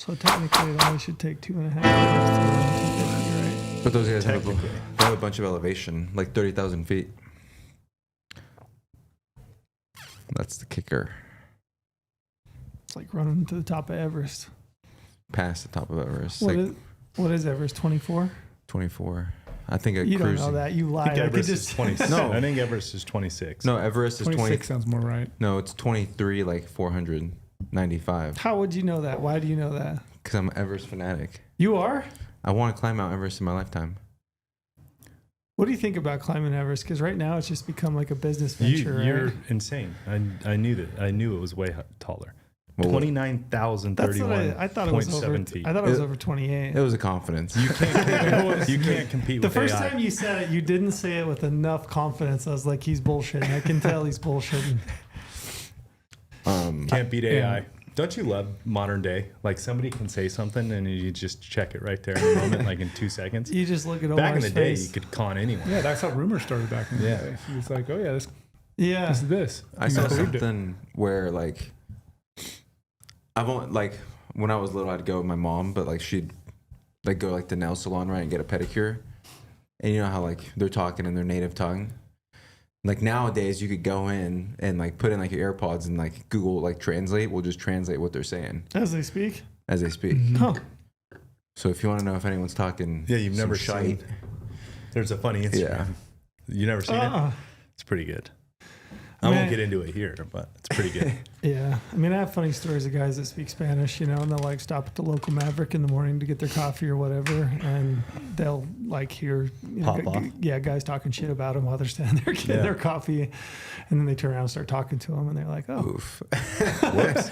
So technically, it only should take 2.5 hours to run 250, right? But those guys have a bunch of elevation, like 30,000 feet. That's the kicker. It's like running to the top of Everest. Past the top of Everest. What is Everest? 24? 24. I think You don't know that. You lied. I think Everest is 26. No, I think Everest is 26. No, Everest is 26 sounds more right. No, it's 23, like 495. How would you know that? Why do you know that? Because I'm an Everest fanatic. You are? I want to climb Mount Everest in my lifetime. What do you think about climbing Everest? Because right now it's just become like a business venture. You're insane. I knew that. I knew it was way taller. Well, 29,031. I thought it was over. I thought it was over 28. It was a confidence. You can't compete with the first AI. time you said it, you didn't say it with enough confidence. I was like, he's bullshitting. I can tell he's bullshitting. Can't beat AI. Don't you love modern day? Like somebody can say something and you just check it right there in the moment, like in 2 seconds. You just look at Omar's back in the day, face. you could con anyone. Yeah, that's how rumors started back in the day. He was like, oh yeah, this is this. I saw something where like I've only like when I was little I'd go with my mom, but like she'd like go like the nail salon, right, and get a pedicure. And you know how like they're talking in their native tongue. Like nowadays you could go in and like put in like your AirPods and like Google like translate will just translate what they're saying. As they speak? As they speak. Mm-hmm. Huh. So if you want to know if anyone's talking you've never seen. There's a funny Instagram. Yeah. You never seen it? It's pretty good. I won't get into it here, but it's pretty good. Yeah. I mean, I have funny stories of guys that speak Spanish, you know, and they'll like stop at the local Maverick in the morning to get their coffee or whatever. And they'll like hear, Pop off. Guys talking shit about them while they're standing there getting their coffee. And then they turn around and start talking to them and they're like, oh. Oof. Whoops.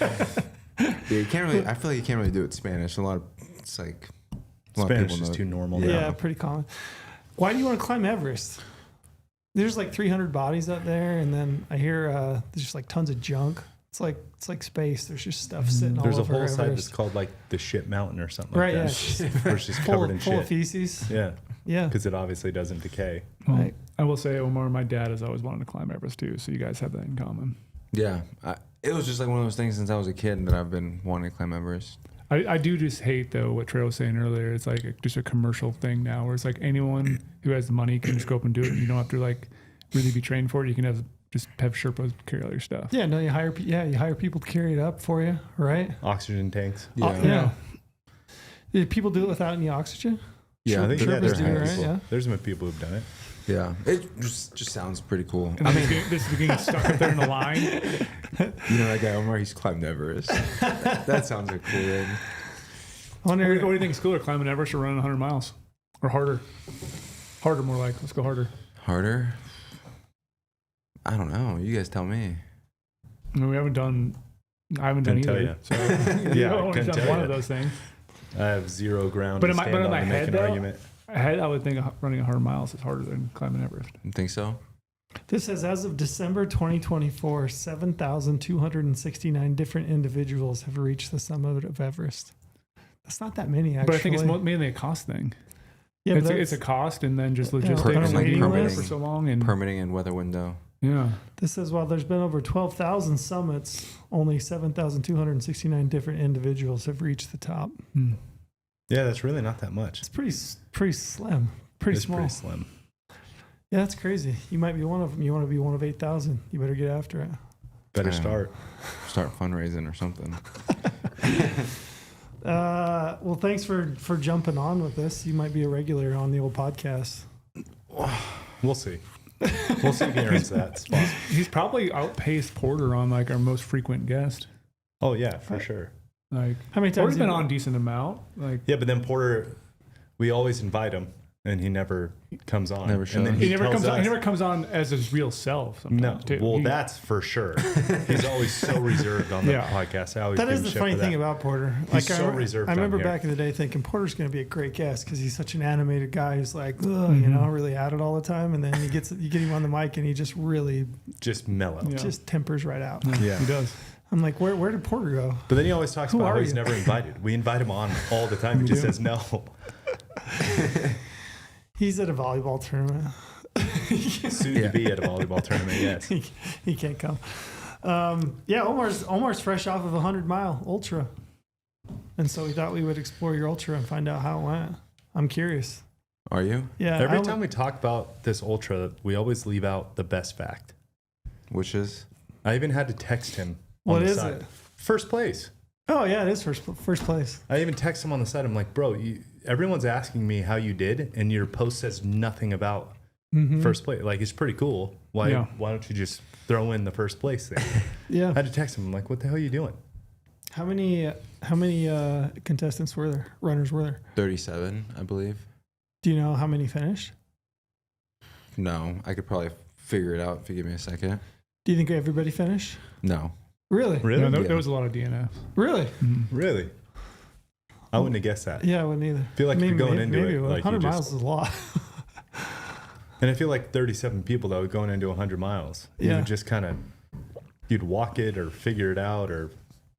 Yeah, you can't really, I feel like you can't really do it in Spanish. It's like, a lot of Spanish people is know too normal. Yeah, now. pretty common. Why do you want to climb Everest? There's like 300 bodies up there, and then I hear there's just like tons of junk. It's like space. There's just stuff sitting all over There's a whole side Everest. that's called like the shit mountain or something Right, like that. Where it's just covered in full shit. of feces. Yeah. Yeah. Because it obviously doesn't decay. Well, Right. I will say, Omar, my dad has always wanted to climb Everest too, so you guys have that in common. Yeah. It was just like one of those things since I was a kid that I've been wanting to climb Everest. I do just hate though what Trey was saying earlier. It's like just a commercial thing now, where it's like anyone who has the money can just go up and do it. You don't have to like really be trained for it. You can have Sherpas carry all your stuff. Yeah, no, you hire people to carry it up for you, right? Oxygen tanks. Yeah. Did people do it without any oxygen? Yeah, I think Sherpas do, right? people. Yeah. There's been people who've done it. Yeah. It just sounds pretty cool. And this is getting stuck up there in the line. You know that guy Omar, he's climbed Everest. That sounds like cool. Man. What do you think is cooler, climbing Everest or running 100 miles? Or harder? Harder, more like. Let's go harder. Harder? I don't know. You guys tell me. I mean, I haven't done either. So Yeah, I've only done one of those things. I have zero ground But to in stand on my and make head, an though, argument. I would think running 100 miles is harder than climbing Everest. You think so? This says as of December 2024, 7,269 different individuals have reached the summit of Everest. That's not that many, actually. But I think it's mainly a cost thing. Yeah, it's a cost and then just logistics. Permitting, Like being there list. for so long and Permitting and weather window. yeah. This says while there's been over 12,000 summits, only 7,269 different individuals have reached the top. Yeah, that's really not that much. It's pretty slim, pretty small. Pretty slim. Yeah, that's crazy. You might be one of them. You want to be one of 8,000. You better get after it. Better start. Start fundraising or something. Well, thanks for jumping on with this. You might be a regular on the old podcast. We'll see. We'll see if he earns that spot. He's probably outpaced Porter on like our most frequent guest. Oh yeah, for sure. Like How many times? Porter's been you- on a decent amount. Like Yeah, but then Porter, we always invite him, and he never comes on. Never and shows. then he never tells comes on. He us- never comes on as his real self. No, Sometimes too. well, He- that's for sure. He's always so reserved on the Yeah. podcast. I always That give is him the shit funny for thing that. about Porter. He's so reserved I remember on here. back in the day thinking Porter's going to be a great guest because he's such an animated guy who's like, you know, really at it all the time. And then you get him on the mic and he just really Just mellow. Yeah. just tempers right out. Yeah. He does. I'm like, where did Porter go? But then he always talks Who about how are he's you? never invited. We invite him on all the time. He just says no. He's at a volleyball tournament. Soon to be at a volleyball tournament, yes. he can't come. Yeah, Omar's fresh off of a 100-mile ultra. And so we thought we would explore your ultra and find out how it went. I'm curious. Are you? Yeah. Every time we talk about this ultra, we always leave out the best fact. Which is? I even had to text him. What on the is side. it? First place. Oh, yeah, it is first place. I even text him on the side. I'm like, bro, everyone's asking me how you did, and your post says nothing about first place. Like, it's pretty cool. Why don't you just throw in the first place thing? Yeah. I had to text him. I'm like, what the hell are you doing? How many contestants were there? Runners were there? 37, I believe. Do you know how many finished? No, I could probably figure it out if you give me a second. Do you think everybody finished? No. Really? Really? No, Yeah. there was a lot of DNF. Really? Really? I wouldn't have guessed that. Yeah, I wouldn't either. I feel like you're going into it. Like 100 you miles is a lot. And I feel like 37 people though going into 100 miles. You Yeah. would just kind of, you'd walk it or figure it out or.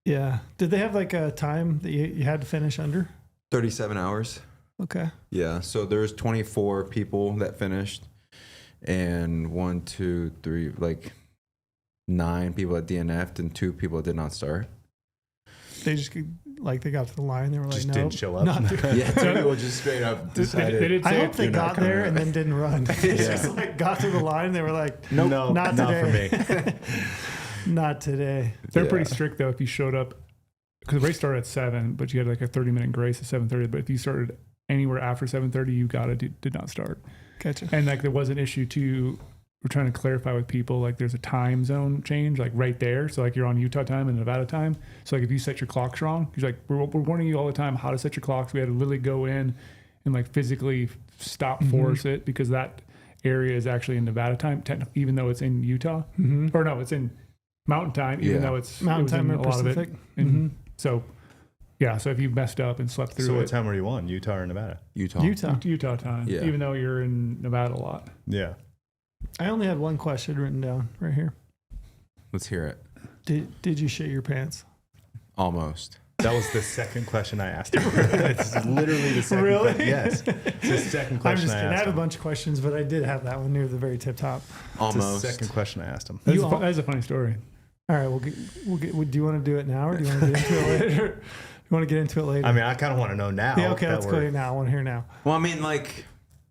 Yeah. Did they have like a time that you had to finish under? 37 hours. Okay. Yeah. So there's 24 people that finished, and 1, 2, 3, like 9 people that DNF'd and 2 people that did not start. They just like they got to the line. They were like, Just no, didn't show up. Not doing- Yeah, 2 people just straight up decided. They did I say hope they "You're not got there coming." and then didn't run. They just like got to the line. They were like, Nope, no, not not today. for me. not today. They're Yeah. pretty strict though. If you showed up, because the race started at 7, but you had like a 30-minute grace at 7:30. But if you started anywhere after 7:30, you did not start. Gotcha. And like there was an issue too. We're trying to clarify with people, like there's a time zone change, like right there. So like you're on Utah time and Nevada time. So like if you set your clocks wrong, he's like, we're warning you all the time how to set your clocks. We had to literally go in and like physically stop force it because that area is actually in Nevada time, even though it's in Utah. Or no, it's in Mountain time, even Yeah. though it's Mountain it was time in or a lot of it. Pacific. And so yeah, so if you messed up and slept through So it, what time were you on? Utah or Nevada? Utah. Utah. time, Yeah. even though you're in Nevada a lot. Yeah. I only had one question written down right here. Let's hear it. Did you shit your pants? Almost. That was the second question I asked him. It's literally the second Really? question. Yes. It's the second I'm question just I kidding. I asked have a him. bunch of questions, but I did have that one near the very tip top. It's the Almost. second question I asked him. That's, You all- that's a funny story. All right, do you want to do it now or do you want to get into it later? You want to get into it later? I mean, I kind of want to know now. yeah, okay, that let's go we're- here now. I want to hear now. Well, I mean, like,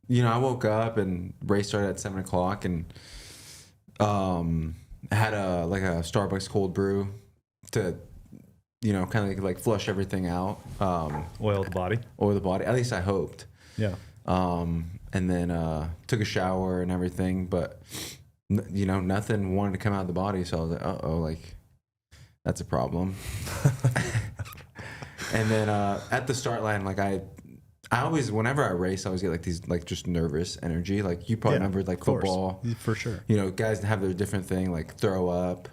you know, I woke up and race started at 7 o'clock and had a Starbucks cold brew to, you know, kind of like flush everything out. Oil the body. Or the body. At least I hoped. Yeah. And then took a shower and everything, but you know, nothing wanted to come out of the body. So I was like, like that's a problem. And then at the start line, like I always, whenever I race, I always get like these like just nervous energy. Like you probably remember like of course. football, For sure. you know, guys have their different thing, like throw up,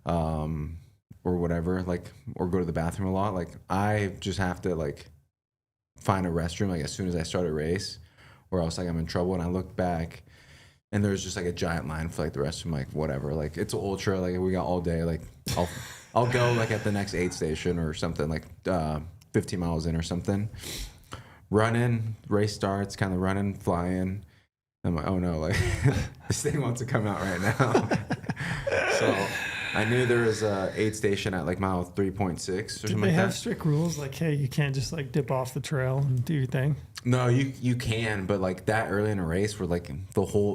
or whatever, like, or go to the bathroom a lot. Like I just have to like find a restroom like as soon as I start a race, or else like I'm in trouble. And I look back and there's just like a giant line for like the restroom, like whatever, like it's ultra, like we got all day. Like I'll go like at the next aid station or something, like 15 miles in or something. Running, race starts, kind of running, flying. I'm like, oh no, like this thing wants to come out right now. So I knew there was a aid station at like mile 3.6 or Did something they like have that. strict rules like, hey, you can't just like dip off the trail and do your thing? No, you can, but like that early in a race where like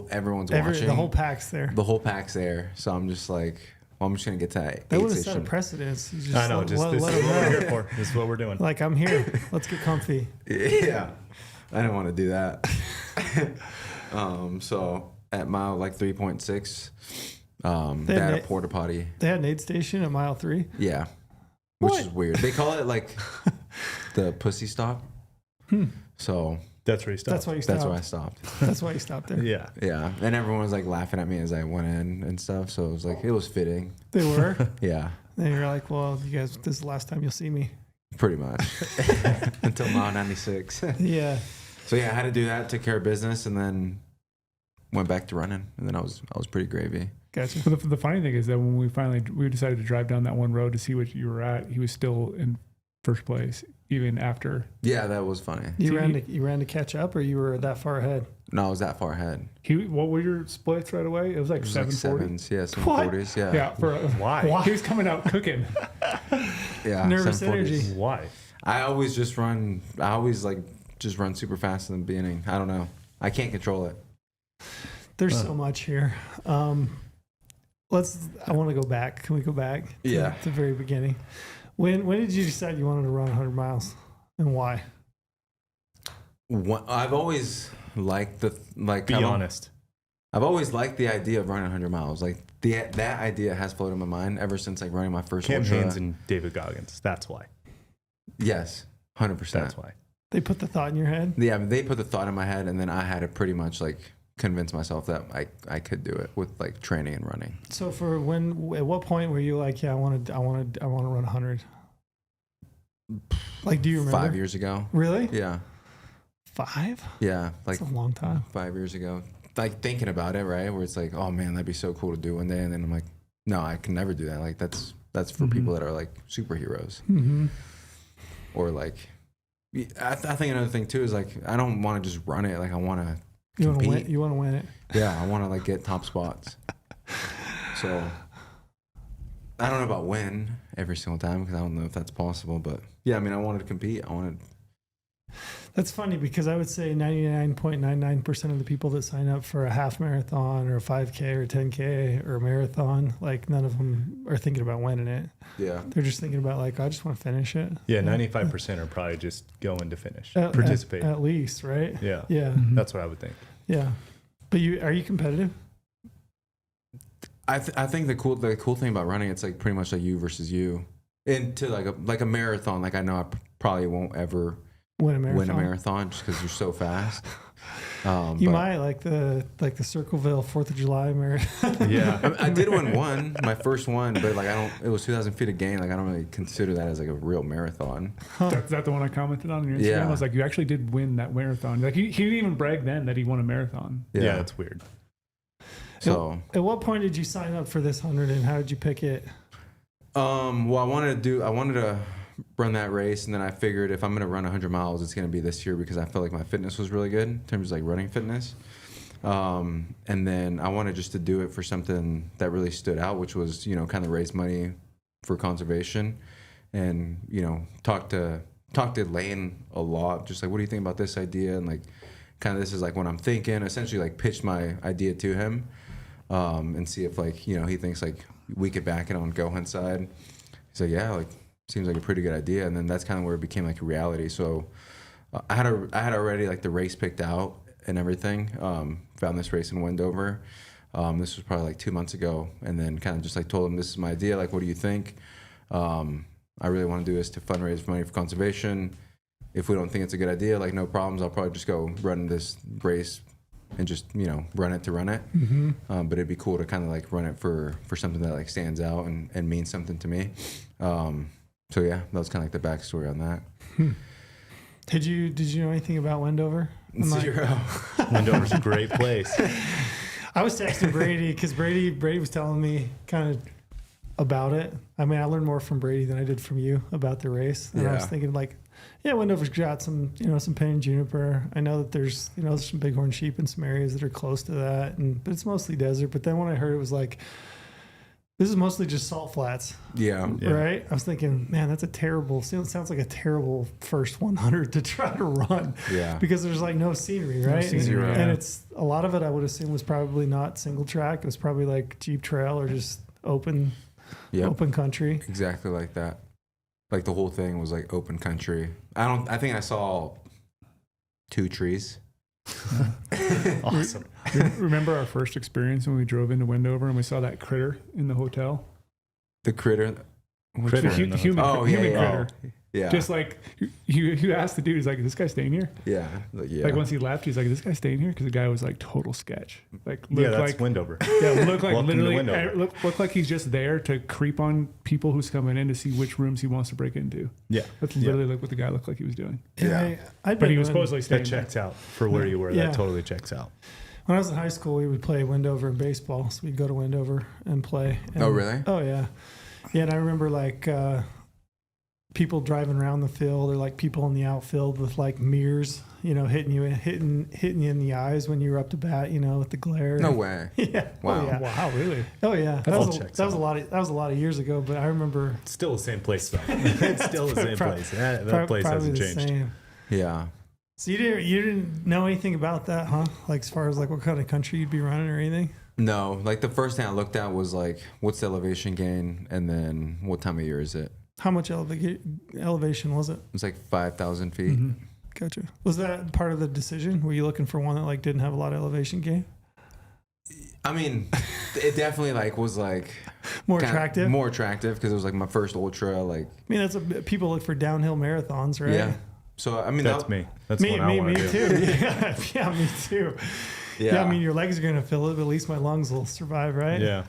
everyone's watching. The whole pack's there. The whole pack's there. So I'm just like, well, I'm just going to get to that They aid would have set a station. precedence. You just I know. let This them is what we're know. here for. This is what we're doing. Like, I'm here. Let's get comfy. Yeah. I didn't want to do that. So at mile like 3.6, they had a porta potty. They had an aid station at mile 3. Yeah. Which What? is weird. They call it like the pussy stop. So That's where you stop. That's why you stopped. that's why I stopped. That's why you stopped there. Yeah. Yeah. And everyone was like laughing at me as I went in and stuff. So it was like, it was fitting. They were. Yeah. And you're like, well, you guys, this is the last time you'll see me. Pretty much. Until mile 96. Yeah. So yeah, I had to do that, took care of business, and then went back to running. And then I was pretty gravy. Gotcha. But the funny thing is that when we decided to drive down that one road to see what you were at, he was still in first place even after. Yeah, that was funny. You See, ran to catch up, or you were that far ahead? No, I was that far ahead. What were your splits right away? It was like It was like 740. sevens, yeah, What? 740s, yeah. Yeah, Why? He was coming out cooking. Yeah, Nervous 740s. energy. Why? I always run super fast in the beginning. I don't know. I can't control it. There's so much here. I want to go back. Can we go back to the very beginning? When did you decide you wanted to run 100 miles and why? I've always liked Be honest. I've always liked the idea of running 100 miles. Like that idea has floated in my mind ever since like running my first Cam ultra. Haines and David Goggins. That's why. Yes, 100%. That's why. They put the thought in your head? Yeah, they put the thought in my head, and then I had to pretty much like convince myself that I could do it with like training and running. So at what point were you like, yeah, I want to run 100? Like, do you remember? 5 years ago. Really? Yeah. 5? Yeah, like That's a long time. 5 years ago. Like thinking about it, right? Where it's like, oh man, that'd be so cool to do one day, and then I'm like, no, I can never do that. Like that's for people that are like superheroes, or like. I think another thing too is like I don't want to just run it. Like I want to compete. You want to win it. Yeah, I want to like get top spots. So I don't know about win every single time because I don't know if that's possible. But yeah, I mean, I wanted to compete. That's funny because I would say 99.99% of the people that sign up for a half marathon or a 5K or 10K or a marathon, like none of them are thinking about winning it. Yeah. They're just thinking about like, I just want to finish it. Yeah, 95% are probably just going to finish, participate. At least, right? Yeah. Yeah. That's what I would think. Yeah. But are you competitive? I think the cool thing about running, it's like pretty much like you versus you. Into like a marathon, like I know I probably won't ever win a marathon just because you're so fast. You might like the Circleville 4th of July marathon. Yeah, I did win one, my first one, but like it was 2,000 feet a gain. Like I don't really consider that as like a real marathon. Is that the one I commented on your Instagram? Yeah. I was like, you actually did win that marathon. Like he didn't even brag then that he won a marathon. Yeah, that's weird. So at what point did you sign up for this 100 and how did you pick it? Well, I wanted to run that race, and then I figured if I'm going to run 100 miles, it's going to be this year because I felt like my fitness was really good in terms of like running fitness. And then I wanted just to do it for something that really stood out, which was, kind of raise money for conservation, and, talk to Lane a lot. Just like, what do you think about this idea? And like, kind of this is like what I'm thinking, essentially like pitch my idea to him, and see if like, he thinks like we could back it on GOHUNT side. He's like, yeah, like, seems like a pretty good idea. And then that's kind of where it became like a reality. So I had already like the race picked out and everything. Found this race in Wendover. This was probably like 2 months ago, and then kind of just like told him, this is my idea. Like, what do you think? I really want to do this to fundraise money for conservation. If we don't think it's a good idea, like no problems. I'll probably just go run this race and just, run it to run it. But it'd be cool to kind of like run it for something that like stands out and means something to me. So yeah, that was kind of like the backstory on that. Did you know anything about Wendover? Zero. Wendover's a great place. I was texting Brady because Brady was telling me kind of about it. I mean, I learned more from Brady than I did from you about the race. And I was thinking like, yeah, Wendover's got some, some pine and juniper. I know that there's, some bighorn sheep in some areas that are close to that, but it's mostly desert. But then when I heard it was like, this is mostly just salt flats. Yeah. Right? I was thinking, man, that's sounds like a terrible first 100 to try to run. Yeah. Because there's like no scenery, right? Zero. And it's a lot of it I would assume was probably not single track. It was probably like Jeep trail or just open country. Exactly like that. Like the whole thing was like open country. I think I saw 2 trees. Awesome. Remember our first experience when we drove into Wendover and we saw that critter in the hotel? The critter. Critter. The human critter. Yeah. Just like you asked the dude, he's like, "Is this guy staying here?" Yeah. Like once he left, he's like, "Is this guy staying here?" Because the guy was like total sketch. Like That's like Wendover. Yeah, look like Welcome to literally Wendover. look like he's just there to creep on people who's coming in to see which rooms he wants to break into. Yeah. That's literally like what the guy looked like he was doing. Yeah. But he was supposedly staying That there. checks out for where you were. Yeah. That totally checks out. When I was in high school, we would play Wendover in baseball. So we'd go to Wendover and play. And, Oh, really? Oh, yeah. Yeah, and I remember like people driving around the field, or like people in the outfield with like mirrors, hitting you in the eyes when you were up to bat, with the glare. No way. Yeah. Wow. Oh, yeah. Wow, really? Oh yeah. That all was checks a out. lot of years ago, but I remember. It's still the same place though. It's still the same place. That place hasn't changed. Same. Yeah. So you didn't know anything about that, huh? Like as far as like what kind of country you'd be running or anything? No, like the first thing I looked at was like, what's the elevation gain, and then what time of year is it? How much elevation was it? It was like 5,000 feet. Mm-hmm. Gotcha. Was that part of the decision? Were you looking for one that like didn't have a lot of elevation gain? I mean, it definitely like was like more attractive because it was like my first ultra. Like, I mean, people look for downhill marathons, right? Yeah. So I mean, that's me. That's me what I want to do. Too. Yeah, me too. Yeah. I mean, your legs are gonna fill it, but at least my lungs will survive, right? Yeah.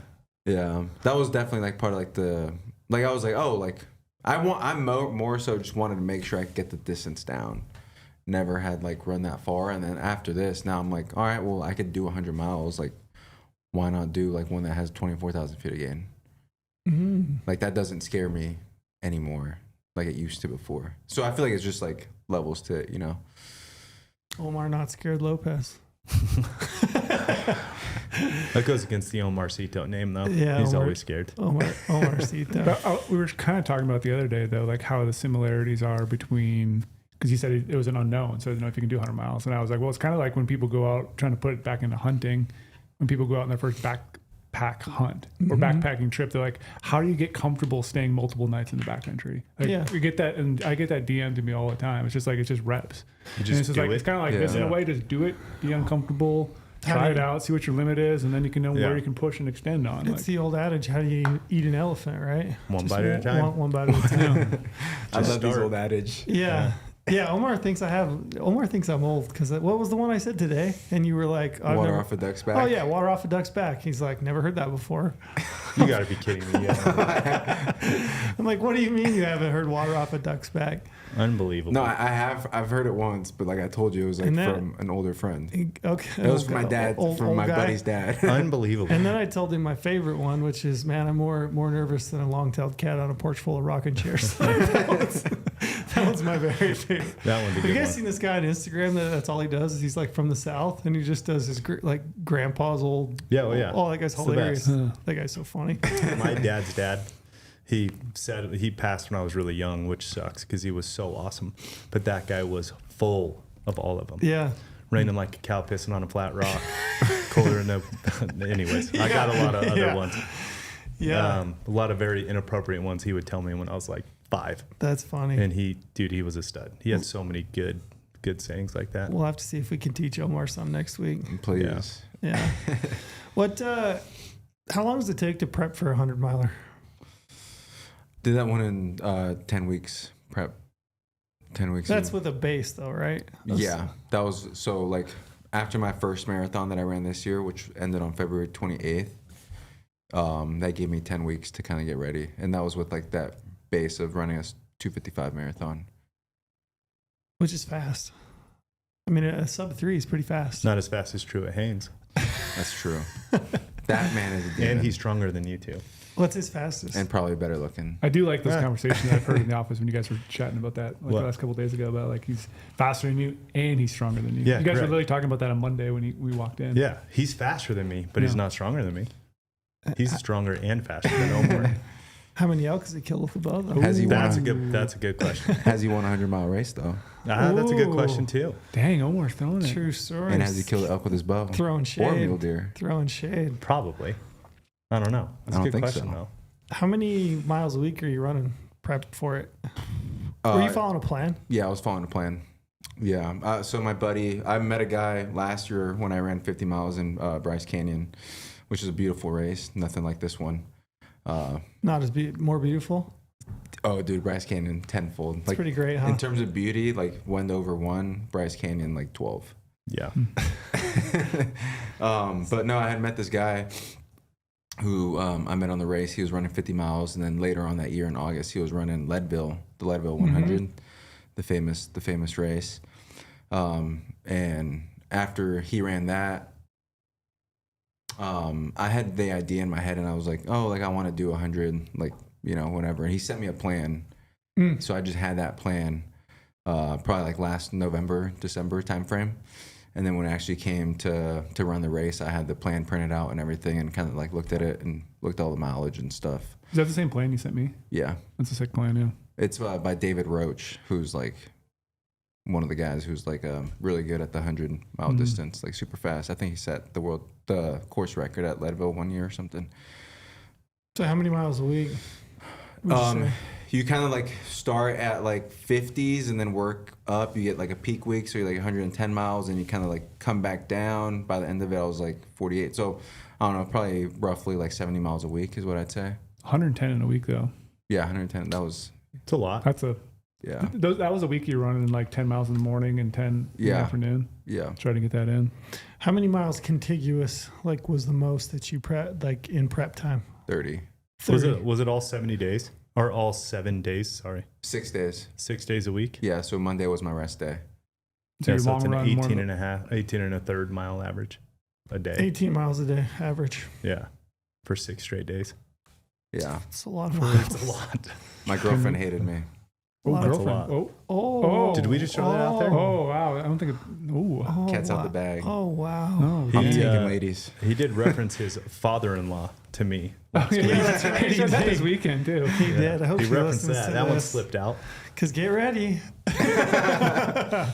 Yeah. That was definitely like part of like I was like, oh, like I'm more so just wanted to make sure I could get the distance down. Never had like run that far, and then after this, now I'm like, all right, well, I could do 100 miles. Like, why not do like one that has 24,000 feet again? Mm-hmm. Like that doesn't scare me anymore like it used to before. So I feel like it's just like levels to it, Omar not scared Lopez. That goes against the Omarcito name though. Yeah, he's always scared. Omarcito. But we were kind of talking about the other day though, like how the similarities are between, because you said it was an unknown, so I don't know if you can do 100 miles. And I was like, well, it's kind of like when people go out trying to put it back into hunting, when people go out on their first backpack hunt or backpacking trip, they're like, how do you get comfortable staying multiple nights in the backcountry? Like, Yeah. we get that, and I get that DM to me all the time. It's just reps. You just it's do like, it. it's kind of like this in a way, just do it, be uncomfortable, How try do it you- out, see what your limit is, and then you can know where you can push and extend on. It's the old adage, how do you eat an elephant, right? One Just bite at a time. One bite at a time. I love this start. old adage. Yeah. Yeah, Omar thinks I'm old because what was the one I said today? And you were like, Water off a duck's back. Oh yeah, water off a duck's back. He's like, never heard that before. You got to be kidding me. Yeah. I'm like, what do you mean you haven't heard water off a duck's back? Unbelievable. No, I have. I've heard it once, but like I told you, it was like from an older friend. Okay. It was from my dad, from my buddy's dad. Unbelievable. And then I told him my favorite one, which is, man, I'm more nervous than a long-tailed cat on a porch full of rocking chairs. that one's my very favorite. That one's a Have you good guys one. seen this guy on Instagram? That's all he does. Is he's like from the South, and he just does his like grandpa's old. Yeah, well, yeah. Oh, that guy's It's the hilarious. best. That guy's so funny. My dad's dad, he said he passed when I was really young, which sucks because he was so awesome. But that guy was full of all of them. Yeah. Raining like a cow pissing on a flat rock. Colder than anyways, I got a lot of other ones. Yeah. A lot of very inappropriate ones he would tell me when I was like 5. That's funny. And he was a stud. He had so many good sayings like that. We'll have to see if we can teach Omar some next week. Please. Yeah. How long does it take to prep for a 100-miler? Did that one in 10 weeks prep. 10 weeks. That's with a base, though, right? Yeah, that was so like after my first marathon that I ran this year, which ended on February 28th. That gave me 10 weeks to kind of get ready, and that was with like that base of running a 2:55 marathon, Which is fast. I mean, a sub-3 is pretty fast. Not as fast as True at Haynes. That's true. That man is a demon. And he's stronger than you two. What's his fastest? and probably better looking. I do like those conversations I've heard in the office when you guys were chatting about that like What? the last couple of days ago about like he's faster than you and he's stronger than you. Yeah, you guys were correct. literally talking about that on Monday when we walked in. Yeah, he's faster than me, but he's Yeah. not stronger than me. He's stronger and faster than Omar. How many elk has he killed with the bow, though? Has he That's won? a good question. Has he won a 100-mile race though? That's a good Ooh. question too. Dang, Omar's throwing it. True story. And has he killed an elk with his bow? Throwing shade. Or mule deer? Throwing shade. Probably. I don't know. That's I a don't good think question so. though. How many miles a week are you running prep for it? Were you following a plan? Yeah, I was following a plan. Yeah. So my buddy, I met a guy last year when I ran 50 miles in Bryce Canyon, which is a beautiful race. Nothing like this one. Not as more beautiful. Oh, dude, Bryce Canyon tenfold. It's pretty great, huh? In terms of beauty, like Wendover 1, Bryce Canyon like 12. Yeah. But no, I had met this guy who I met on the race. He was running 50 miles, and then later on that year in August, he was running the Leadville 100, the famous race. And after he ran that, I had the idea in my head, and I was like, oh, like I want to do 100, like, you know, whatever. And he sent me a plan, So I just had that plan probably like last November, December timeframe. And then when it actually came to run the race, I had the plan printed out and everything and kind of like looked at it and looked at all the mileage and stuff. Is that the same plan you sent me? Yeah. That's a sick plan, yeah. It's by David Roach, who's like one of the guys who's like really good at the 100-mile distance, like super fast. I think he set the course record at Leadville 1 year or something. So how many miles a week? You kind of like start at like 50s and then work up. You get like a peak week, so you're like 110 miles, and you kind of like come back down. By the end of it, I was like 48. So I don't know, probably roughly like 70 miles a week is what I'd say. 110 in a week though. Yeah, 110. That was. It's a lot. That's a. Yeah. That was a week you're running like 10 miles in the morning and 10 in the afternoon. Yeah. Try to get that in. How many miles contiguous like was the most that you prep like in prep time? 30. Was it all 70 days? Or all 7 days, sorry. 6 days. 6 days a week? Yeah, so Monday was my rest day. So So it's an run 18 and a third mile average a day. 18 miles a day average. Yeah. For 6 straight days. Yeah. It's a lot of miles. It's a lot. My girlfriend hated me. Oh, That's a girlfriend. lot. Oh. Did we just throw that out there? Oh, wow. I don't think Cat's out the bag. Oh, wow. No. I'm He, taking ladies. He did reference his father-in-law to me. Oh, yeah, that's right. He said that this weekend too. He did. I hope He she referenced listens that. to That one this. slipped out. Because get ready. That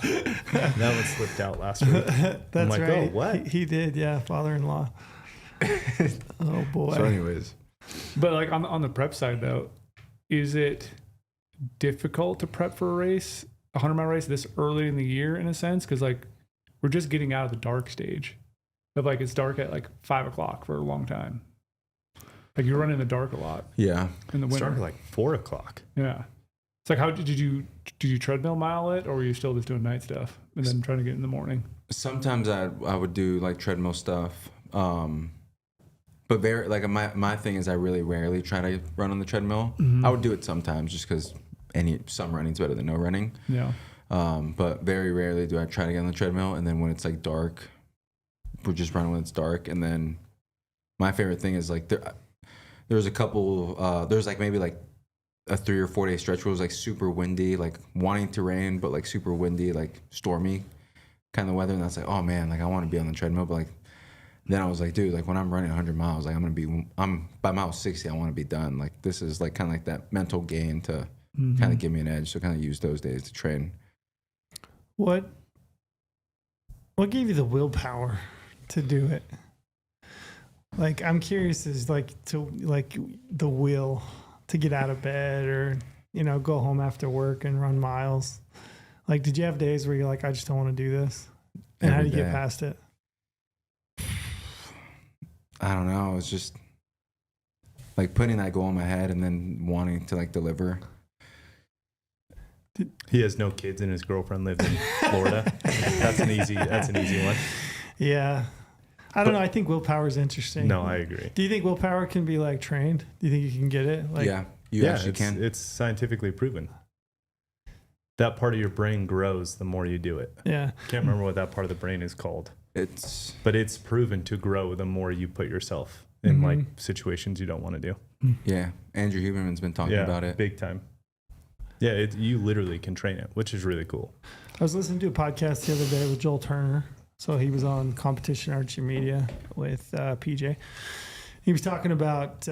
one slipped out last week. That's I'm like, right. oh, what? He did, yeah. Father-in-law. Oh, boy. So anyways. But like on the prep side though, is it difficult to prep for a race, a 100-mile race this early in the year in a sense? Because like we're just getting out of the dark stage of like it's dark at like 5 o'clock for a long time. Like you're running in the dark a lot Yeah. in the winter. Started like 4 o'clock. Yeah. It's like how did you treadmill mile it, or were you still just doing night stuff and then trying to get in the morning? Sometimes I would do like treadmill stuff. But very like my thing is I really rarely try to run on the treadmill. I would do it sometimes just because some running's better than no running. Yeah. But very rarely do I try to get on the treadmill. And then when it's like dark, we're just running when it's dark. And then my favorite thing is like there's a couple. There's like maybe like a 3 or 4 day stretch where it was like super windy, like wanting to rain, but like super windy, like stormy kind of weather. And I was like, oh man, like I want to be on the treadmill, but like. Then I was like, dude, like when I'm running 100 miles, like I'm by mile 60, I want to be done. Like this is like kind of like that mental gain to kind of give me an edge. So kind of use those days to train. What gave you the willpower to do it? Like, I'm curious is like to like the will to get out of bed or, you know, go home after work and run miles. Like, did you have days where you're like, I just don't want to do this? And how do you get past it? I don't know. It's just like putting that goal in my head and then wanting to like deliver. He has no kids and his girlfriend lives in Florida. That's an easy one. Yeah. I don't know. I think willpower is interesting. No, I agree. Do you think willpower can be like trained? Do you think you can get it? Like, Yeah, you actually can. It's scientifically proven. That part of your brain grows the more you do it. Yeah. Can't remember what that part of the brain is called. But it's proven to grow the more you put yourself in like situations you don't want to do. Yeah, Andrew Huberman's been talking about it. Big time. Yeah, you literally can train it, which is really cool. I was listening to a podcast the other day with Joel Turner. So he was on Competition Archery Media with PJ. He was talking about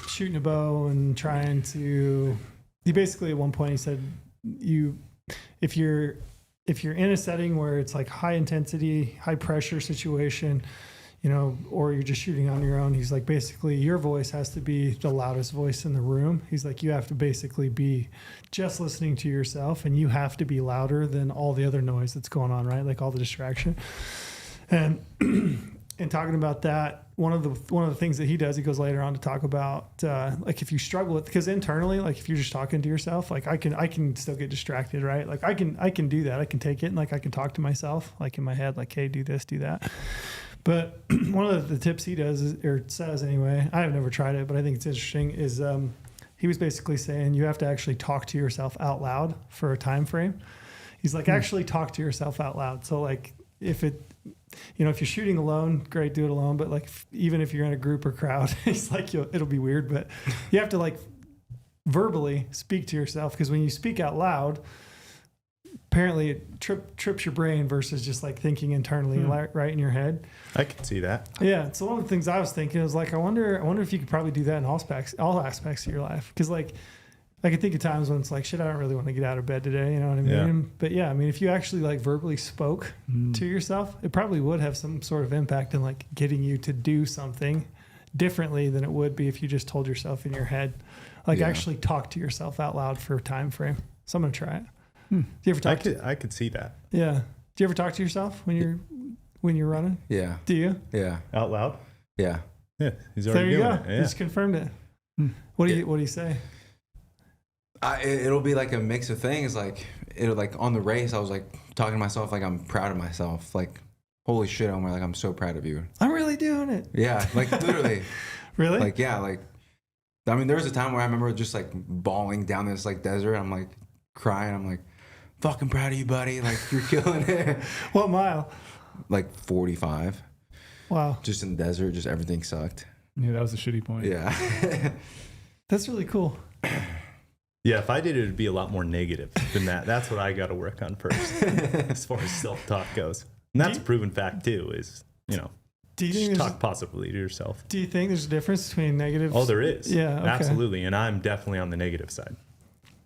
shooting a bow and trying to. He basically at one point he said, if you're in a setting where it's like high intensity, high pressure situation, you know, or you're just shooting on your own, he's like, basically your voice has to be the loudest voice in the room. He's like, you have to basically be just listening to yourself and you have to be louder than all the other noise that's going on, right? Like all the distraction. And talking about that, one of the things that he does, he goes later on to talk about like if you struggle with, because internally, like if you're just talking to yourself, like I can still get distracted, right? Like I can do that. I can take it and like I can talk to myself like in my head, like, hey, do this, do that. But one of the tips he does is, or says anyway, I have never tried it, but I think it's interesting, is he was basically saying you have to actually talk to yourself out loud for a time frame. He's like, actually talk to yourself out loud. So like if you're shooting alone, great, do it alone. But like even if you're in a group or crowd, it's like it'll be weird. But you have to like verbally speak to yourself, because when you speak out loud, apparently it trips your brain versus just like thinking internally, right in your head. I can see that. Yeah. So one of the things I was thinking was like, I wonder if you could probably do that in all aspects of your life. Because like I can think of times when it's like, shit, I don't really want to get out of bed today. You know what I mean? Yeah. But yeah, I mean, if you actually like verbally spoke to yourself, it probably would have some sort of impact in like getting you to do something differently than it would be if you just told yourself in your head. Like actually talk to yourself out loud for a time frame. So I'm gonna try it. Do you ever talk? I could see that. Yeah. Do you ever talk to yourself when you're running? Yeah. Do you? Yeah. Out loud? Yeah. Yeah. He's There already you doing go. it. Yeah. You just confirmed it. What do you say? It'll be like a mix of things. Like it'll like on the race, I was like talking to myself like I'm proud of myself. Like, holy shit, Omar, like I'm so proud of you. I'm really doing it. Yeah. Like literally. Really? Like, yeah. Like, I mean, there was a time where I remember just like bawling down this like desert. I'm like crying. I'm like, fucking proud of you, buddy. Like you're killing it. What mile? Like 45. Wow. Just in the desert, just everything sucked. Yeah, that was a shitty point. Yeah. That's really cool. Yeah, if I did it, it'd be a lot more negative than that. That's what I got to work on first, as far as self-talk goes. And that's a proven fact too. Is do you think talk positively to yourself. Do you think there's a difference between negative? Oh, there is. Yeah, okay. Absolutely. And I'm definitely on the negative side.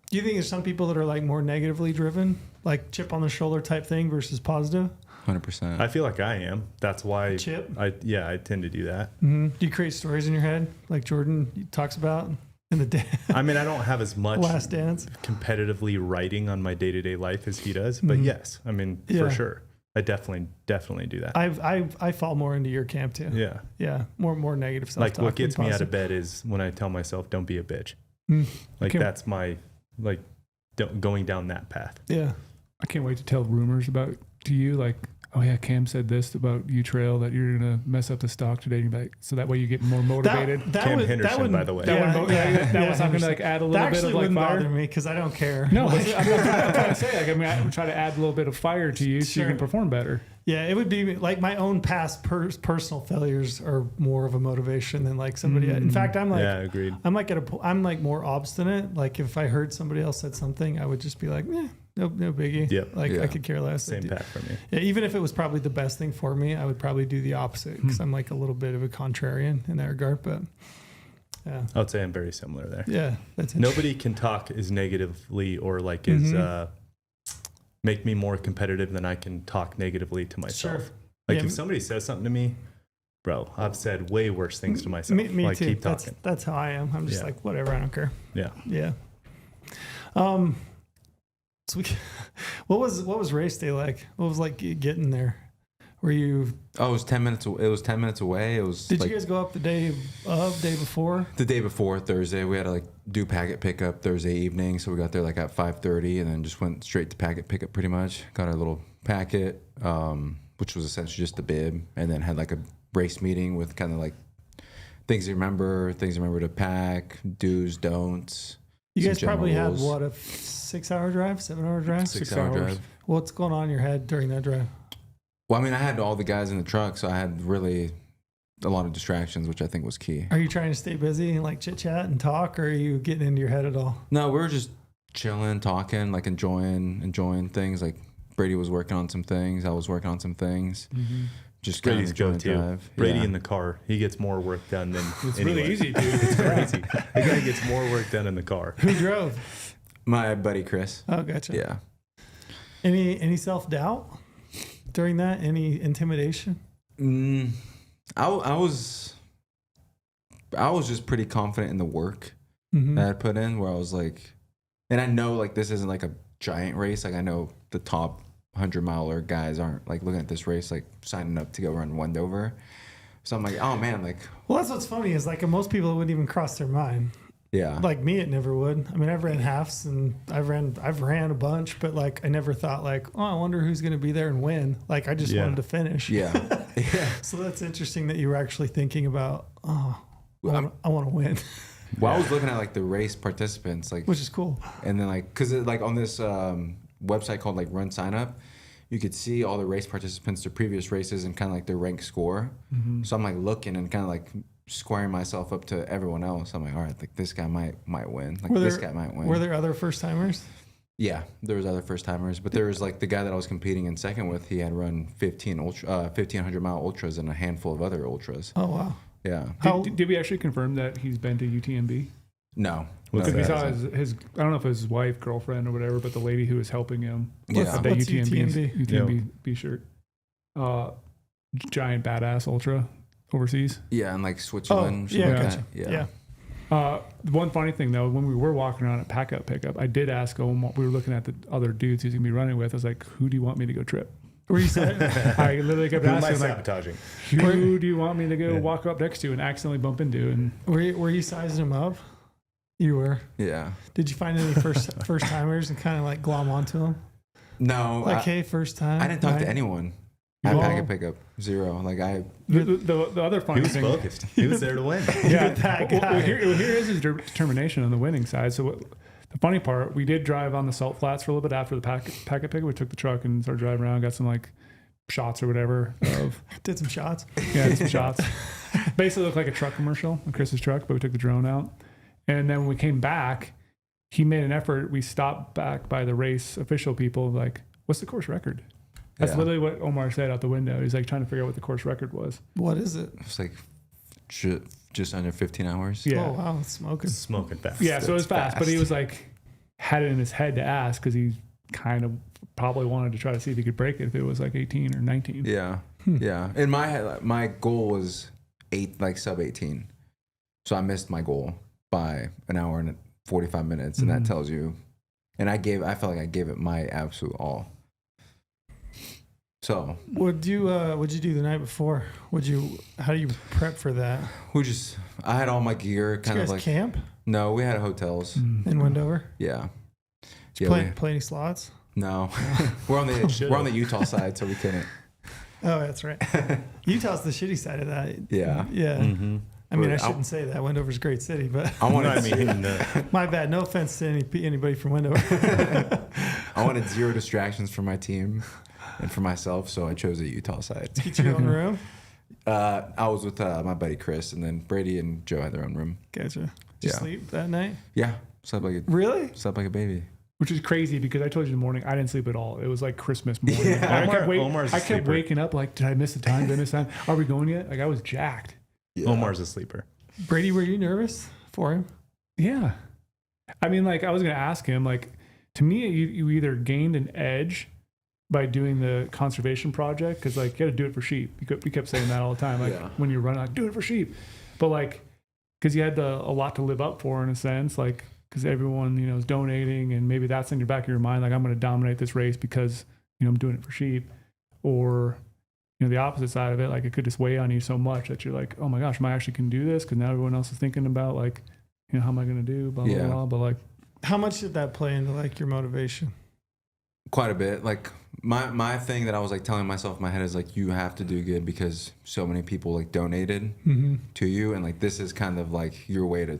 Do you think there's some people that are like more negatively driven, like chip on the shoulder type thing versus positive? 100%. I feel like I am. That's why Chip? I tend to do that. Mm-hmm. Do you create stories in your head like Jordan talks about in the day? I mean, I don't have as much Last Dance competitively writing on my day-to-day life as he does, but yes, I mean, for sure. I definitely do that. I fall more into your camp too. Yeah. Yeah. More negative self-talk. Like what gets me out positive. of bed is when I tell myself, don't be a bitch. Mm. Like that's my, like going down that path. Yeah. I can't wait to tell rumors about to you. Like, oh yeah, Cam said this about you, Trail, that you're gonna mess up the stock today. And you're like, so that way you get more motivated. Cam Henderson, by the way. That was I'm gonna like add a little bit of like fire. Bother me because I don't care. No, I'm trying to say, like, I mean, I would try to add a little bit of fire to you so you can perform better. Yeah, it would be like my own past personal failures are more of a motivation than like somebody. In fact, I'm like, agreed. I'm like more obstinate. Like if I heard somebody else said something, I would just be like, no biggie. Yep. Like I could care less. Same path for me. Yeah, even if it was probably the best thing for me, I would probably do the opposite because I'm like a little bit of a contrarian in that regard. But yeah, I would say I'm very similar there. Yeah, that's nobody can talk as negatively or like as make me more competitive than I can talk negatively to myself. Sure. Like if somebody says something to me, bro, I've said way worse things to myself. Me like too. Keep talking. That's how I am. I'm just like whatever. I don't care. Yeah. Yeah. So what was race day like? What was like getting there? Were you? Oh, it was 10 minutes. It was 10 minutes away. It was. Did like, you guys go up the day before? The day before, Thursday. We had to like do packet pickup Thursday evening, so we got there like at 5:30, and then just went straight to packet pickup. Pretty much got our little packet, which was essentially just the bib, and then had like a race meeting with kind of like things to remember to pack, do's, don'ts. You guys probably had rules. what, a 6-hour drive, 7-hour drive? 6 hour drive. What's going on in your head during that drive? Well, I mean, I had all the guys in the truck, so I had really a lot of distractions, which I think was key. Are you trying to stay busy and like chit chat and talk, or are you getting into your head at all? No, we were just chilling, talking, like enjoying things. Like Brady was working on some things, I was working on some things. Mm-hmm. Just Brady's Joe too. Drive. Brady in the car, he gets more work done than it's anyway. really easy, dude. It's crazy. The guy gets more work done in the car. Who drove? My buddy Chris. Oh, gotcha. Yeah. Any self-doubt during that? Any intimidation? I was just pretty confident in the work that I put in, where I was like, and I know like this isn't like a giant race. Like I know the top 100-miler guys aren't like looking at this race like signing up to go run Wendover. So I'm like, oh man, like. Well, that's what's funny is like most people it wouldn't even cross their mind. Yeah. Like me, it never would. I mean, I've ran halves and I've ran a bunch, but like I never thought like, oh, I wonder who's going to be there and win. Like I just wanted to finish. Yeah. Yeah. So that's interesting that you were actually thinking about, I want to win. Well, I was looking at like the race participants, like, which is cool. And then like, cause like on this website called like Run Sign Up, you could see all the race participants, their previous races and kind of like their rank score. Mm-hmm. So I'm like looking and kind of like squaring myself up to everyone else. I'm like, all right, like this guy might win. Like this guy might win. Were there other first timers? Yeah, there was other first timers, but there was like the guy that I was competing in second with. He had run 1,500-mile ultras and a handful of other ultras. Oh wow. Yeah. Did we actually confirm that he's been to UTMB? No. Because we saw his I don't know if it was his wife, girlfriend, or whatever, but the lady who was helping him. Yeah. That What's UTMB shirt. Giant badass ultra overseas. Yeah, in like Switzerland. Oh, yeah, like gotcha. that. Yeah. One funny thing though, when we were walking around at pickup, I did ask Omar. We were looking at the other dudes he's gonna be running with. I was like, "Who do you want me to go trip?" Were you saying? I literally kept Who am I asking, like, sabotaging? "Who do you want me to go walk up next to and accidentally bump into?" And Were you sizing him up? You were. Yeah. Did you find any first timers and kind of like glom onto them? No. Like, hey, first time. I didn't talk to anyone. Well, Pack and Pickup 0. Like the other funny He was thing. focused. He was there to win. Yeah. that Well, guy. here is his determination on the winning side. So the funny part, we did drive on the salt flats for a little bit after the packet pick. We took the truck and started driving around, got some like shots or whatever of Did some shots. did some shots. Basically looked like a truck commercial, a Chris's truck, but we took the drone out. And then when we came back, he made an effort. We stopped back by the race official people, like, what's the course record? That's literally what Omar said out the window. He's like trying to figure out what the course record was. What is it? it's like just under 15 hours. Yeah. Oh wow, it's smoking. Smoking fast. Yeah, so it was It's fast, but fast. he was like, had it in his head to ask because he kind of probably wanted to try to see if he could break it if it was like 18 or 19. Yeah. Yeah. In my head, my goal was sub 18. So I missed my goal by an hour and 45 minutes. And that tells you, and I felt like I gave it my absolute all. So What'd you do the night before? How do you prep for that? I had all my gear Did you guys camp No, we had hotels. in Wendover? Yeah. Did you play any slots? No, we're on the Utah side, so we couldn't. Oh, that's right. Utah's the shitty side of that. Yeah. Yeah. Mm-hmm. I mean, I shouldn't say that. Wendover's a great city, but I wanted. my bad. No offense to anybody from Wendover. I wanted 0 distractions for my team and for myself, so I chose the Utah side. Get your own room. I was with my buddy Chris, and then Brady and Joe had their own room. Gotcha. Did you sleep that night? Yeah, slept Really? like a baby. Which is crazy because I told you in the morning, I didn't sleep at all. It was like Christmas morning. Yeah. I kept waking up like, did I miss the time? Did I miss the time? Are we going yet? Like I was jacked. Yeah. Omar's a sleeper. Brady, were you nervous for him? Yeah. I mean, like I was going to ask him, like to me, you either gained an edge by doing the conservation project because like you got to do it for sheep. We kept saying that all the time. Like when you run, like do it for sheep, but like because you had a lot to live up for in a sense, like because everyone is donating and maybe that's in your back of your mind, like I'm going to dominate this race because I'm doing it for sheep, or the opposite side of it, like it could just weigh on you so much that you're like, oh my gosh, am I actually can do this? Because now everyone else is thinking about like how am I going to do blah blah blah. But like, how much did that play into like your motivation? Quite a bit. Like my thing that I was like telling myself in my head is like you have to do good because so many people like donated to you, and like this is kind of like your way to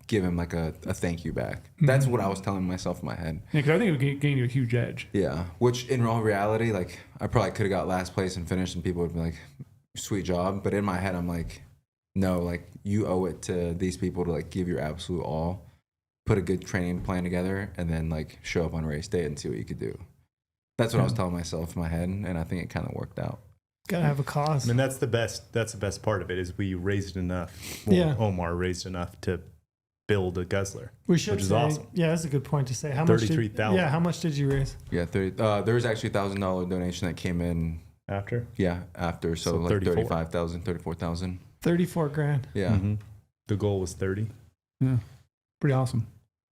give him like a thank you back. That's what I was telling myself in my head. Yeah, because I think it would gain you a huge edge. Yeah, which in all reality, like I probably could have got last place and finished, and people would be like, "Sweet job." But in my head, I'm like, "No, like you owe it to these people to like give your absolute all, put a good training plan together, and then like show up on race day and see what you could do." That's what I was telling myself in my head, and I think it kind of worked out. Gotta have a cause. I mean, that's the best part of it is we raised enough. Well, Omar raised enough to build a guzzler. We should which is say, awesome. Yeah, that's a good point to say. How much? $33,000. Yeah, how much did you raise? Yeah, 30. There was actually $1,000 donation that came in After? after. So like 34. 35,000, 34,000. 34 grand. Yeah. Mm-hmm. The goal was 30. Yeah, pretty awesome.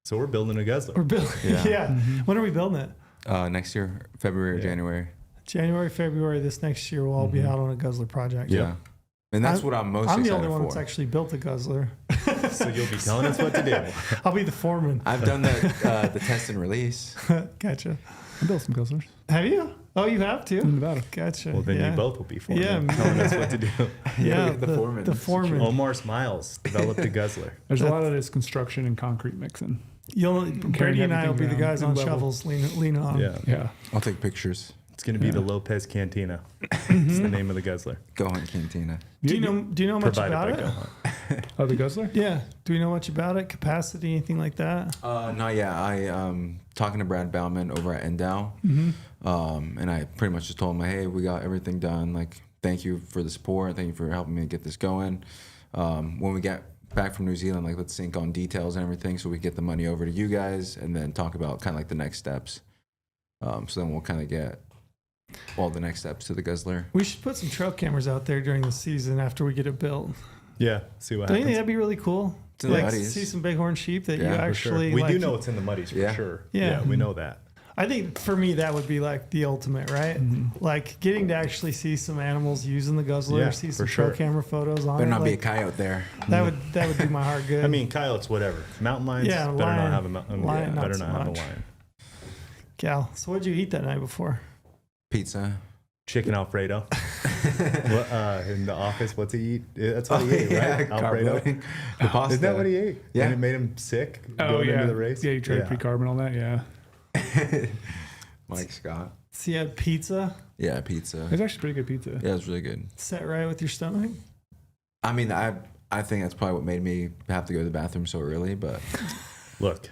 So we're building a guzzler. We're building. Yeah. Yeah. When are we building it? Next year, February or January. January, February this next year, we'll all be out on a guzzler project. Yeah. And that's what I'm most excited for. I'm the only one that's actually built a guzzler. So you'll be telling us what to do. I'll be the foreman. I've done the test and release. Gotcha. I built some guzzlers Have you? Oh, you have to? in Nevada. Gotcha. Well, then you both will be foremen. Yeah. Telling us what to do. Yeah, the foreman. The foreman. Omar Smiles developed a guzzler. There's a lot of this construction and concrete mixing. Brady and I will be the everything guys down on to level. shovels leaning on. Yeah. Yeah. I'll take pictures. It's going to be the Lopez Cantina. It's the name of the guzzler. GOHUNT Cantina. Do you know much Provided about by it? GOHUNT. Oh, the guzzler? Yeah. Do we know much about it? Capacity, anything like that? Not yet. I talking to Brad Bauman over at Endow, and I pretty much just told him, like, hey, we got everything done. Like, thank you for the support. Thank you for helping me get this going. When we get back from New Zealand, like, let's sync on details and everything so we get the money over to you guys and then talk about kind of like the next steps. So then we'll kind of get all the next steps to the guzzler. We should put some trail cameras out there during the season after we get it built. Yeah, see what Don't you happens. think that'd be really cool? It's in the Like, muddies. see some bighorn sheep that you Yeah, for actually We like, do know it's in the muddies for Yeah. sure. Yeah. We know that. I think for me that would be like the ultimate, right? Like getting to actually see some animals using the guzzler, Yeah, see for some trail sure. camera photos on Better it. not be a like, coyote there. that would do my heart good. I mean, coyotes, whatever. Mountain lions, Yeah, better lion- not have a lion, not better so not have a much. lion. Cal, so what'd you eat that night before? Pizza. Chicken Alfredo. In the office, what's he eat? That's what he ate, right? Alfredo. carbonating. The pasta. Isn't that what he ate? Yeah. And it made him sick Oh, going yeah. into the race? Yeah, you tried pre-carb and all that. Yeah. Mike Scott. So you had pizza Yeah, pizza. It's actually pretty good pizza. Yeah, it was really good. set right with your stomach. I mean, I think that's probably what made me have to go to the bathroom so early, but Look,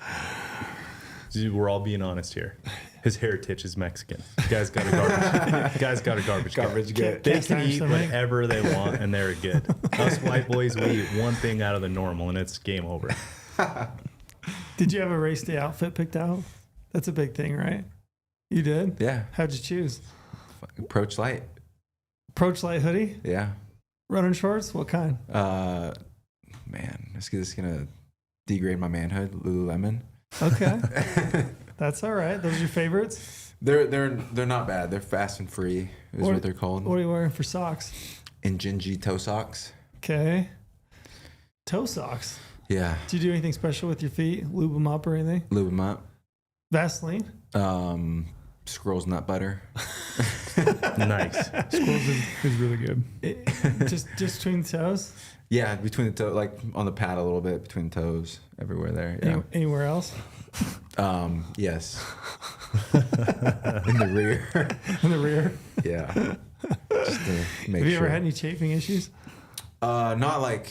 we're all being honest here. His heritage is Mexican. Guy's got a garbage. garbage get. They Cast can iron eat stomach. whatever they want, and they're good. Us white boys, we eat one thing out of the normal, and it's game over. Did you have a race day outfit picked out? That's a big thing, right? You did? Yeah. How'd you choose? Approach light. Approach light hoodie? Yeah. Running shorts? What kind? Man, this is gonna degrade my manhood. Lululemon. Okay. That's all right. Those are your favorites? They're not bad. They're fast and free is what they're called. What are you wearing for socks? Injinji toe socks. Okay. Toe socks. Yeah. Did you do anything special with your feet? Lube them up or anything? Lube them up. Vaseline? Squirrel's nut butter. Nice. Squirrels is really good. just between the toes? Yeah, between the toe, like on the pad a little bit, between the toes, everywhere there. Yeah. Anywhere else? Yes. In the rear. In the rear? Yeah. Just to make Have you sure. ever had any chafing issues? Not like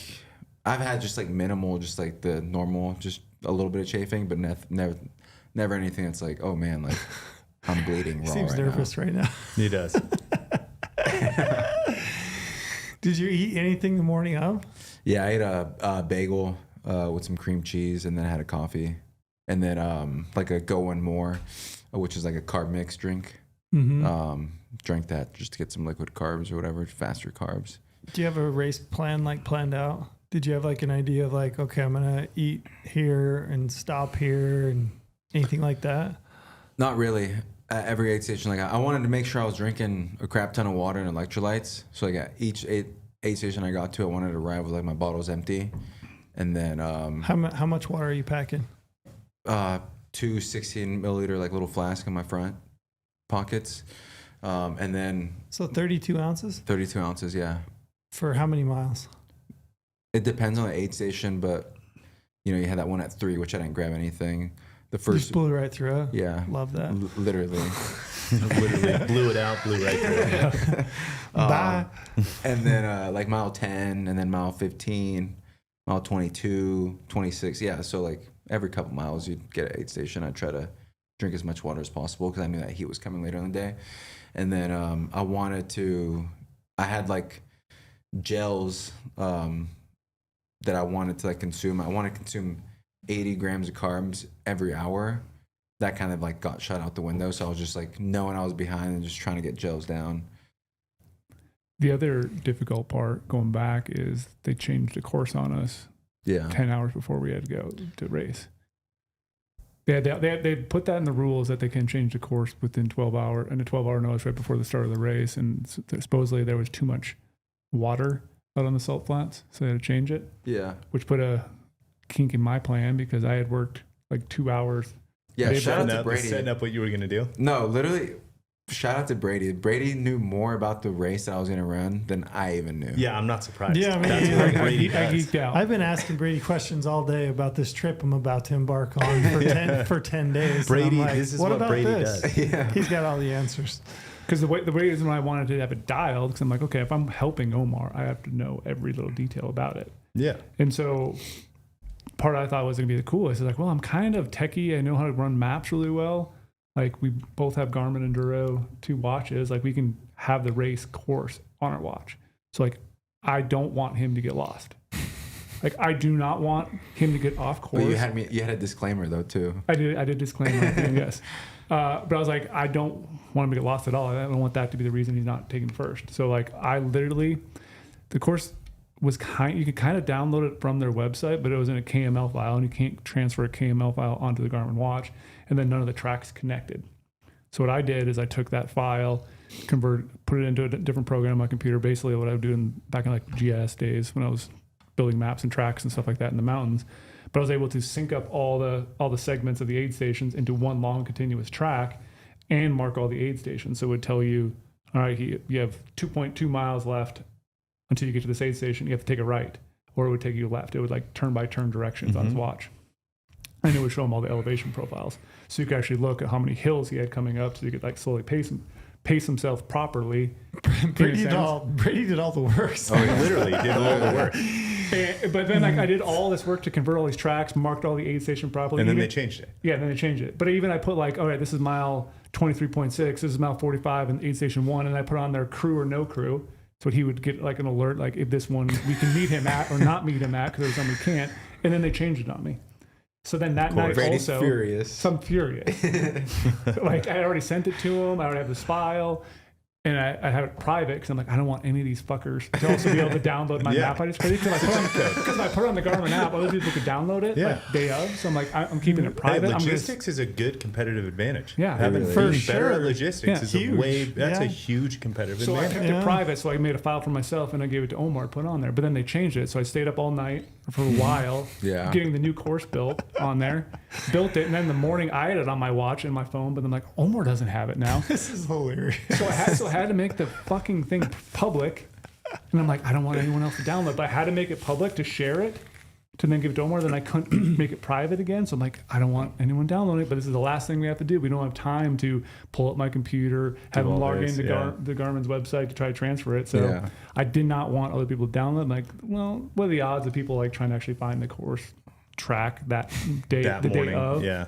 I've had just like minimal, just like the normal, just a little bit of chafing, but never anything that's like, oh man, like I'm bleeding raw Seems right nervous right now. He does. Did you eat anything the morning of? Yeah, I ate a bagel with some cream cheese, and then I had a coffee, and then like a Go One More, which is like a carb mix drink. Mm-hmm. Drank that just to get some liquid carbs or whatever, faster carbs. Do you have a race plan planned out? Did you have like an idea of like, okay, I'm gonna eat here and stop here and anything like that? Not really. At every aid station, like I wanted to make sure I was drinking a crap ton of water and electrolytes. So like at each aid station I got to, I wanted to arrive with like my bottles empty, and then How much water are you packing? 2 16 milliliter like little flask in my front pockets, and then So 32 ounces 32 ounces. Yeah, for how many miles? it depends on the aid station, but you know you had that one at 3, which I didn't grab anything. The You first, just blew right through it. yeah, Love that. literally. Literally blew it out, blew right through it. Bye. And then like mile 10, and then mile 15, mile 22, 26. Yeah, so like every couple miles you'd get an aid station. I'd try to drink as much water as possible because I knew that heat was coming later in the day. And then I had like gels that I wanted to like consume. I want to consume 80 grams of carbs every hour. That kind of like got shut out the window. So I was just like knowing I was behind and just trying to get gels down. The other difficult part going back is they changed the course on us Yeah. 10 hours before we had to go to race. They put that in the rules that they can change the course within 12 hours and a 12-hour notice right before the start of the race. And supposedly there was too much water out on the salt flats, so they had to change it, Yeah. which put a kink in my plan because I had worked like 2 hours. Yeah. They Shout out to Setting Brady. up what you were going to do. No, literally, shout out to Brady. Brady knew more about the race that I was going to run than I even knew. Yeah, I'm not surprised. Yeah, I mean, That's yeah, what I- Brady I does. geeked out. I've been asking Brady questions all day about this trip I'm about to embark on for 10 days. And Brady, I'm like, this is what what about Brady this? does. Yeah. He's got all the answers. Because the reason why I wanted to have it dialed, because I'm like, okay, if I'm helping Omar, I have to know every little detail about it. Yeah. And so part I thought was going to be the coolest is like, well, I'm kind of techie. I know how to run maps really well. Like we both have Garmin and Duro 2 watches. Like we can have the race course on our watch. So like, I don't want him to get lost. Like I do not want him to get off course. But you had a disclaimer though too. I did disclaimer at the end, yes. But I was like, I don't want him to get lost at all. I don't want that to be the reason he's not taking first. So like I literally, the course was you could kind of download it from their website, but it was in a KML file and you can't transfer a KML file onto the Garmin watch, and then none of the tracks connected. So what I did is I took that file, put it into a different program on my computer, basically what I was doing back in like GIS days when I was building maps and tracks and stuff like that in the mountains. But I was able to sync up all the segments of the aid stations into one long continuous track and mark all the aid stations. So it would tell you, all right, you have 2.2 miles left until you get to this aid station. You have to take a right, or it would take you left. It would like turn by turn directions on his watch. And it would show him all the elevation profiles. So you could actually look at how many hills he had coming up, so you could like slowly pace himself properly. Brady did all the work. Oh, he literally did all the work. But then like I did all this work to convert all these tracks, marked all the aid station properly. And then they changed it. Yeah, then they changed it. But even I put like, all right, this is mile 23.6, this is mile 45 in aid station 1, and I put on their crew or no crew. So he would get like an alert, like if this one we can meet him at or not meet him at, because there's some we can't. And then they changed it on me. So then that night Brady's also, furious. I'm furious. Like I already sent it to him. I already have this file. And I have it private because I'm like, I don't want any of these fuckers to also be able to download my map I just created. Because if I put it on the Garmin app, other people could download it like day of. So I'm like, I'm keeping it private. Logistics is a good competitive advantage. Yeah, having really being is. better at logistics is Huge. a huge competitive So I advantage. kept it private. So I made a file for myself and I gave it to Omar to put on there. But then they changed it. So I stayed up all night for a while getting the new course built on there. Built it. And then in the morning I had it on my watch and my phone. But I'm like, Omar doesn't have it now. This is hilarious. So I had to make the fucking thing public, and I'm like, I don't want anyone else to download, but I had to make it public to share it, to then give it to Omar. Then I couldn't make it private again, so I'm like, I don't want anyone downloading it, but this is the last thing we have to do. We don't have time to pull up my computer, have them log into the Garmin's website to try to transfer it. So I did not want other people to download. I'm like, well, what are the odds of people like trying to actually find the course track that day, the morning, day of? Yeah.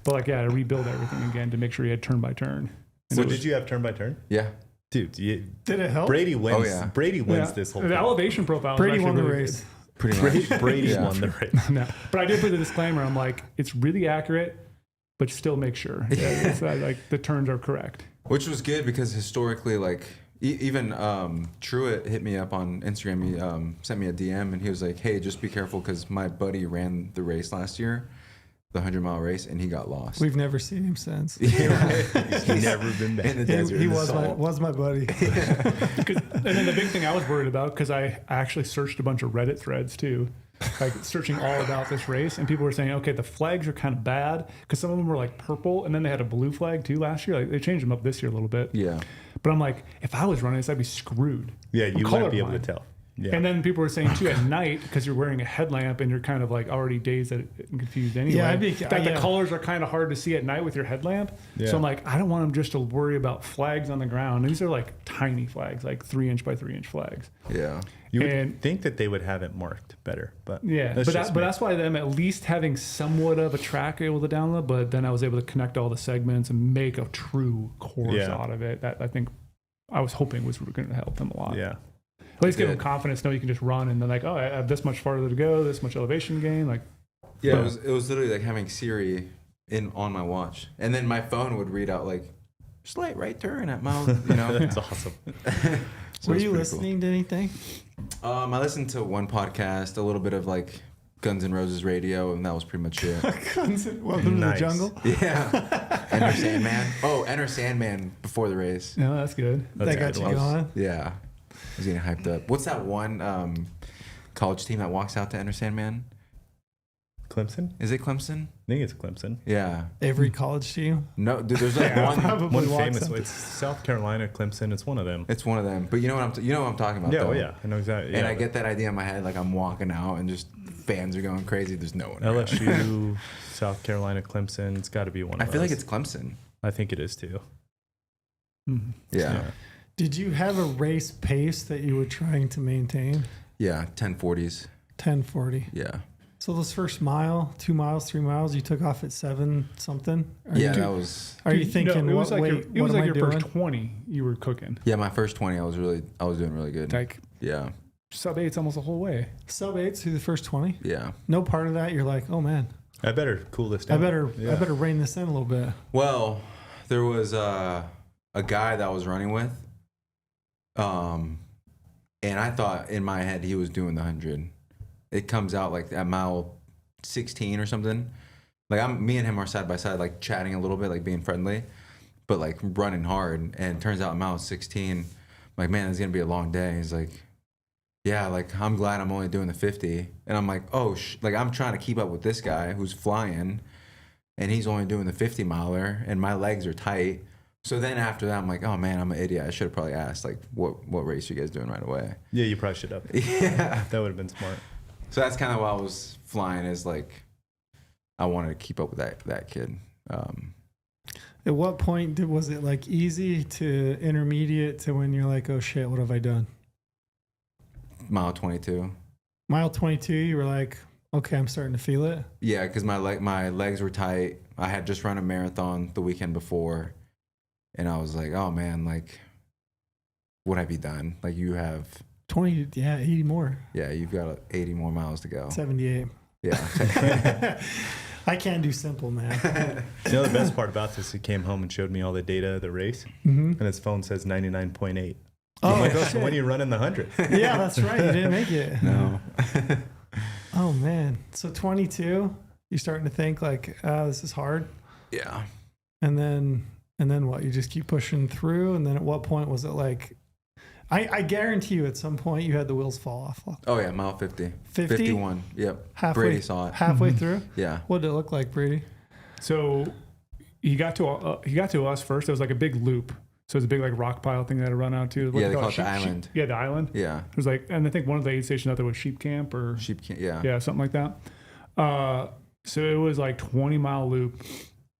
But like, I rebuild everything again to make sure you had turn by turn. And So did you have turn by turn? Yeah. Dude, did it help? Brady wins. Oh, yeah. Brady wins this whole The thing. elevation profile. Brady won the really race. Pretty much. Brady won the race. No, but I did put the disclaimer. I'm like, it's really accurate, but still make sure it's, like the turns are correct. Which was good because historically, like even Truett hit me up on Instagram. He sent me a DM and he was like, "Hey, just be careful because my buddy ran the race last year, the 100-mile race, and he got lost." We've never seen him since. He's never been back. In the desert. He in the was salt. my buddy. And then the big thing I was worried about, because I actually searched a bunch of Reddit threads too, like searching all about this race, and people were saying, okay, the flags are kind of bad because some of them were like purple, and then they had a blue flag too last year. Like they changed them up this year a little bit. Yeah. But I'm like, if I was running this, I'd be screwed. Yeah, I'm you wouldn't be able to colorblind. tell. Yeah. And then people were saying too, at night, because you're wearing a headlamp and you're kind of like already dazed and confused anyway. Yeah, the colors are kind of hard to see at night with your headlamp. Yeah. So I'm like, I don't want them just to worry about flags on the ground. These are like tiny flags, like 3-inch by 3-inch flags. Yeah. You would And- think that they would have it marked better, but Yeah, that's but just me. that's why I'm at least having somewhat of a track able to download. But then I was able to connect all the segments and make a true course out of it. That I think I was hoping was going to help them a lot. Yeah. At least give them confidence. Know you can just run and then like, oh, I have this much farther to go, this much elevation gain. Like, Yeah, it was literally like having Siri on my watch, and then my phone would read out like slight right turn at mile. You know, That's awesome. So Were it's you pretty listening to anything? Cool. I listened to one podcast, a little bit of like Guns N' Roses radio, and that was pretty much it. Welcome to the Nice. jungle. Yeah. Enter Sandman. Oh, Enter Sandman before the race. no, that's good. That got you going. Yeah. I was getting hyped up. What's that one college team that walks out to Enter Sandman? Clemson? Is it Clemson? I think it's Clemson. Yeah. Every college team. No, dude, there's like one. Probably One walks famous up. one. It's South Carolina, Clemson. It's one of them. It's one of them. But you know what I'm talking about. Yeah, though. oh yeah, I know exactly. And Yeah, I get that idea in my head, like I'm walking out and just fans are going crazy. There's no one around. LSU, South Carolina, Clemson. It's got to be one. I Of feel like those. it's Clemson. I think it is too. Yeah. Did you have a race pace that you were trying to maintain? Yeah. 1040s. 10:40. Yeah. So this first mile, 2 miles, 3 miles, you took off at 7 something. That was. Are you thinking? No, it was what, like wait, your, it was what like am your I doing? first 20 you were cooking. Yeah, my first 20, I was doing really good. Like Yeah. sub 8's almost the whole way. Sub 8 through the first 20. Yeah. No part of that. You're like, oh man, I better cool this I down. better rein this in a little bit. Well, there was a guy that I was running with, and I thought in my head he was doing the 100. It comes out like at mile 16 or something. Like me and him are side by side, like chatting a little bit, like being friendly, but like running hard. And it turns out at mile 16, I'm like, man, it's gonna be a long day. He's like, yeah, like I'm glad I'm only doing the 50. And I'm like, oh, like I'm trying to keep up with this guy who's flying, and he's only doing the 50 miler, and my legs are tight. So then after that, I'm like, oh man, I'm an idiot. I should have probably asked like, what race you guys doing right away? Yeah, you probably should have. Yeah, That would have been smart. so that's kind of why I was flying, is like I wanted to keep up with that kid. At what point was it like easy to intermediate to when you're like, oh shit, what have I done? Mile 22. Mile 22, you were like, okay, I'm starting to feel it. Yeah, because my legs were tight. I had just run a marathon the weekend before, and I was like, oh man, like, what have you done? Like you have 20, yeah, 80 more. Yeah, you've got 80 more miles to go. 78. Yeah. I can't do simple, man. You know, the best part about this, he came home and showed me all the data of the race, and his phone says 99.8. Oh, I'm like, oh, shit. so when are you running the 100? Yeah, that's right. You didn't make it. No. Oh, man. So 22, you're starting to think like, this is hard. Yeah. And then what? You just keep pushing through. And then at what point was it like, I guarantee you at some point you had the wheels fall off. Oh yeah, mile 50. 50? 51. Yep. Halfway, Brady saw it. halfway through. Yeah. What did it look like, Brady? So he got to us first. There was like a big loop. So it's a big like rock pile thing that I run out to. Yeah, they call it the island. Yeah, the island. Yeah. It was like, and I think one of the aid stations out there was Sheep Camp or Sheep can't. Yeah. yeah, something like that. So it was like 20-mile loop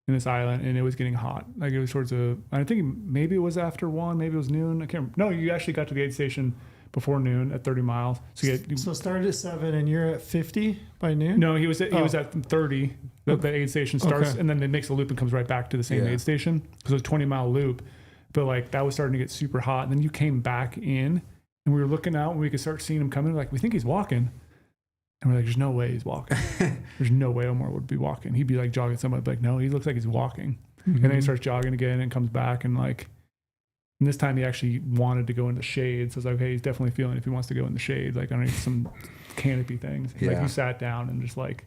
in this island, and it was getting hot. Like it was towards I think maybe it was after 1, maybe it was noon. I can't remember. No, you actually got to the aid station before noon at 30 miles. So it started at 7 and you're at 50 by noon? No, he was at 30. The aid station starts, and then it makes a loop and comes right back to the same aid station. So it's a 20-mile loop. But like that was starting to get super hot. And then you came back in, and we were looking out, and we could start seeing him coming. Like, we think he's walking. And we're like, there's no way he's walking. There's no way Omar would be walking. He'd be like jogging somewhere. Like, no, he looks like he's walking. And then he starts jogging again and comes back. And like, and this time he actually wanted to go in the shade. So I was like, hey, he's definitely feeling if he wants to go in the shade, like underneath some canopy things. Yeah. Like, you sat down and just like,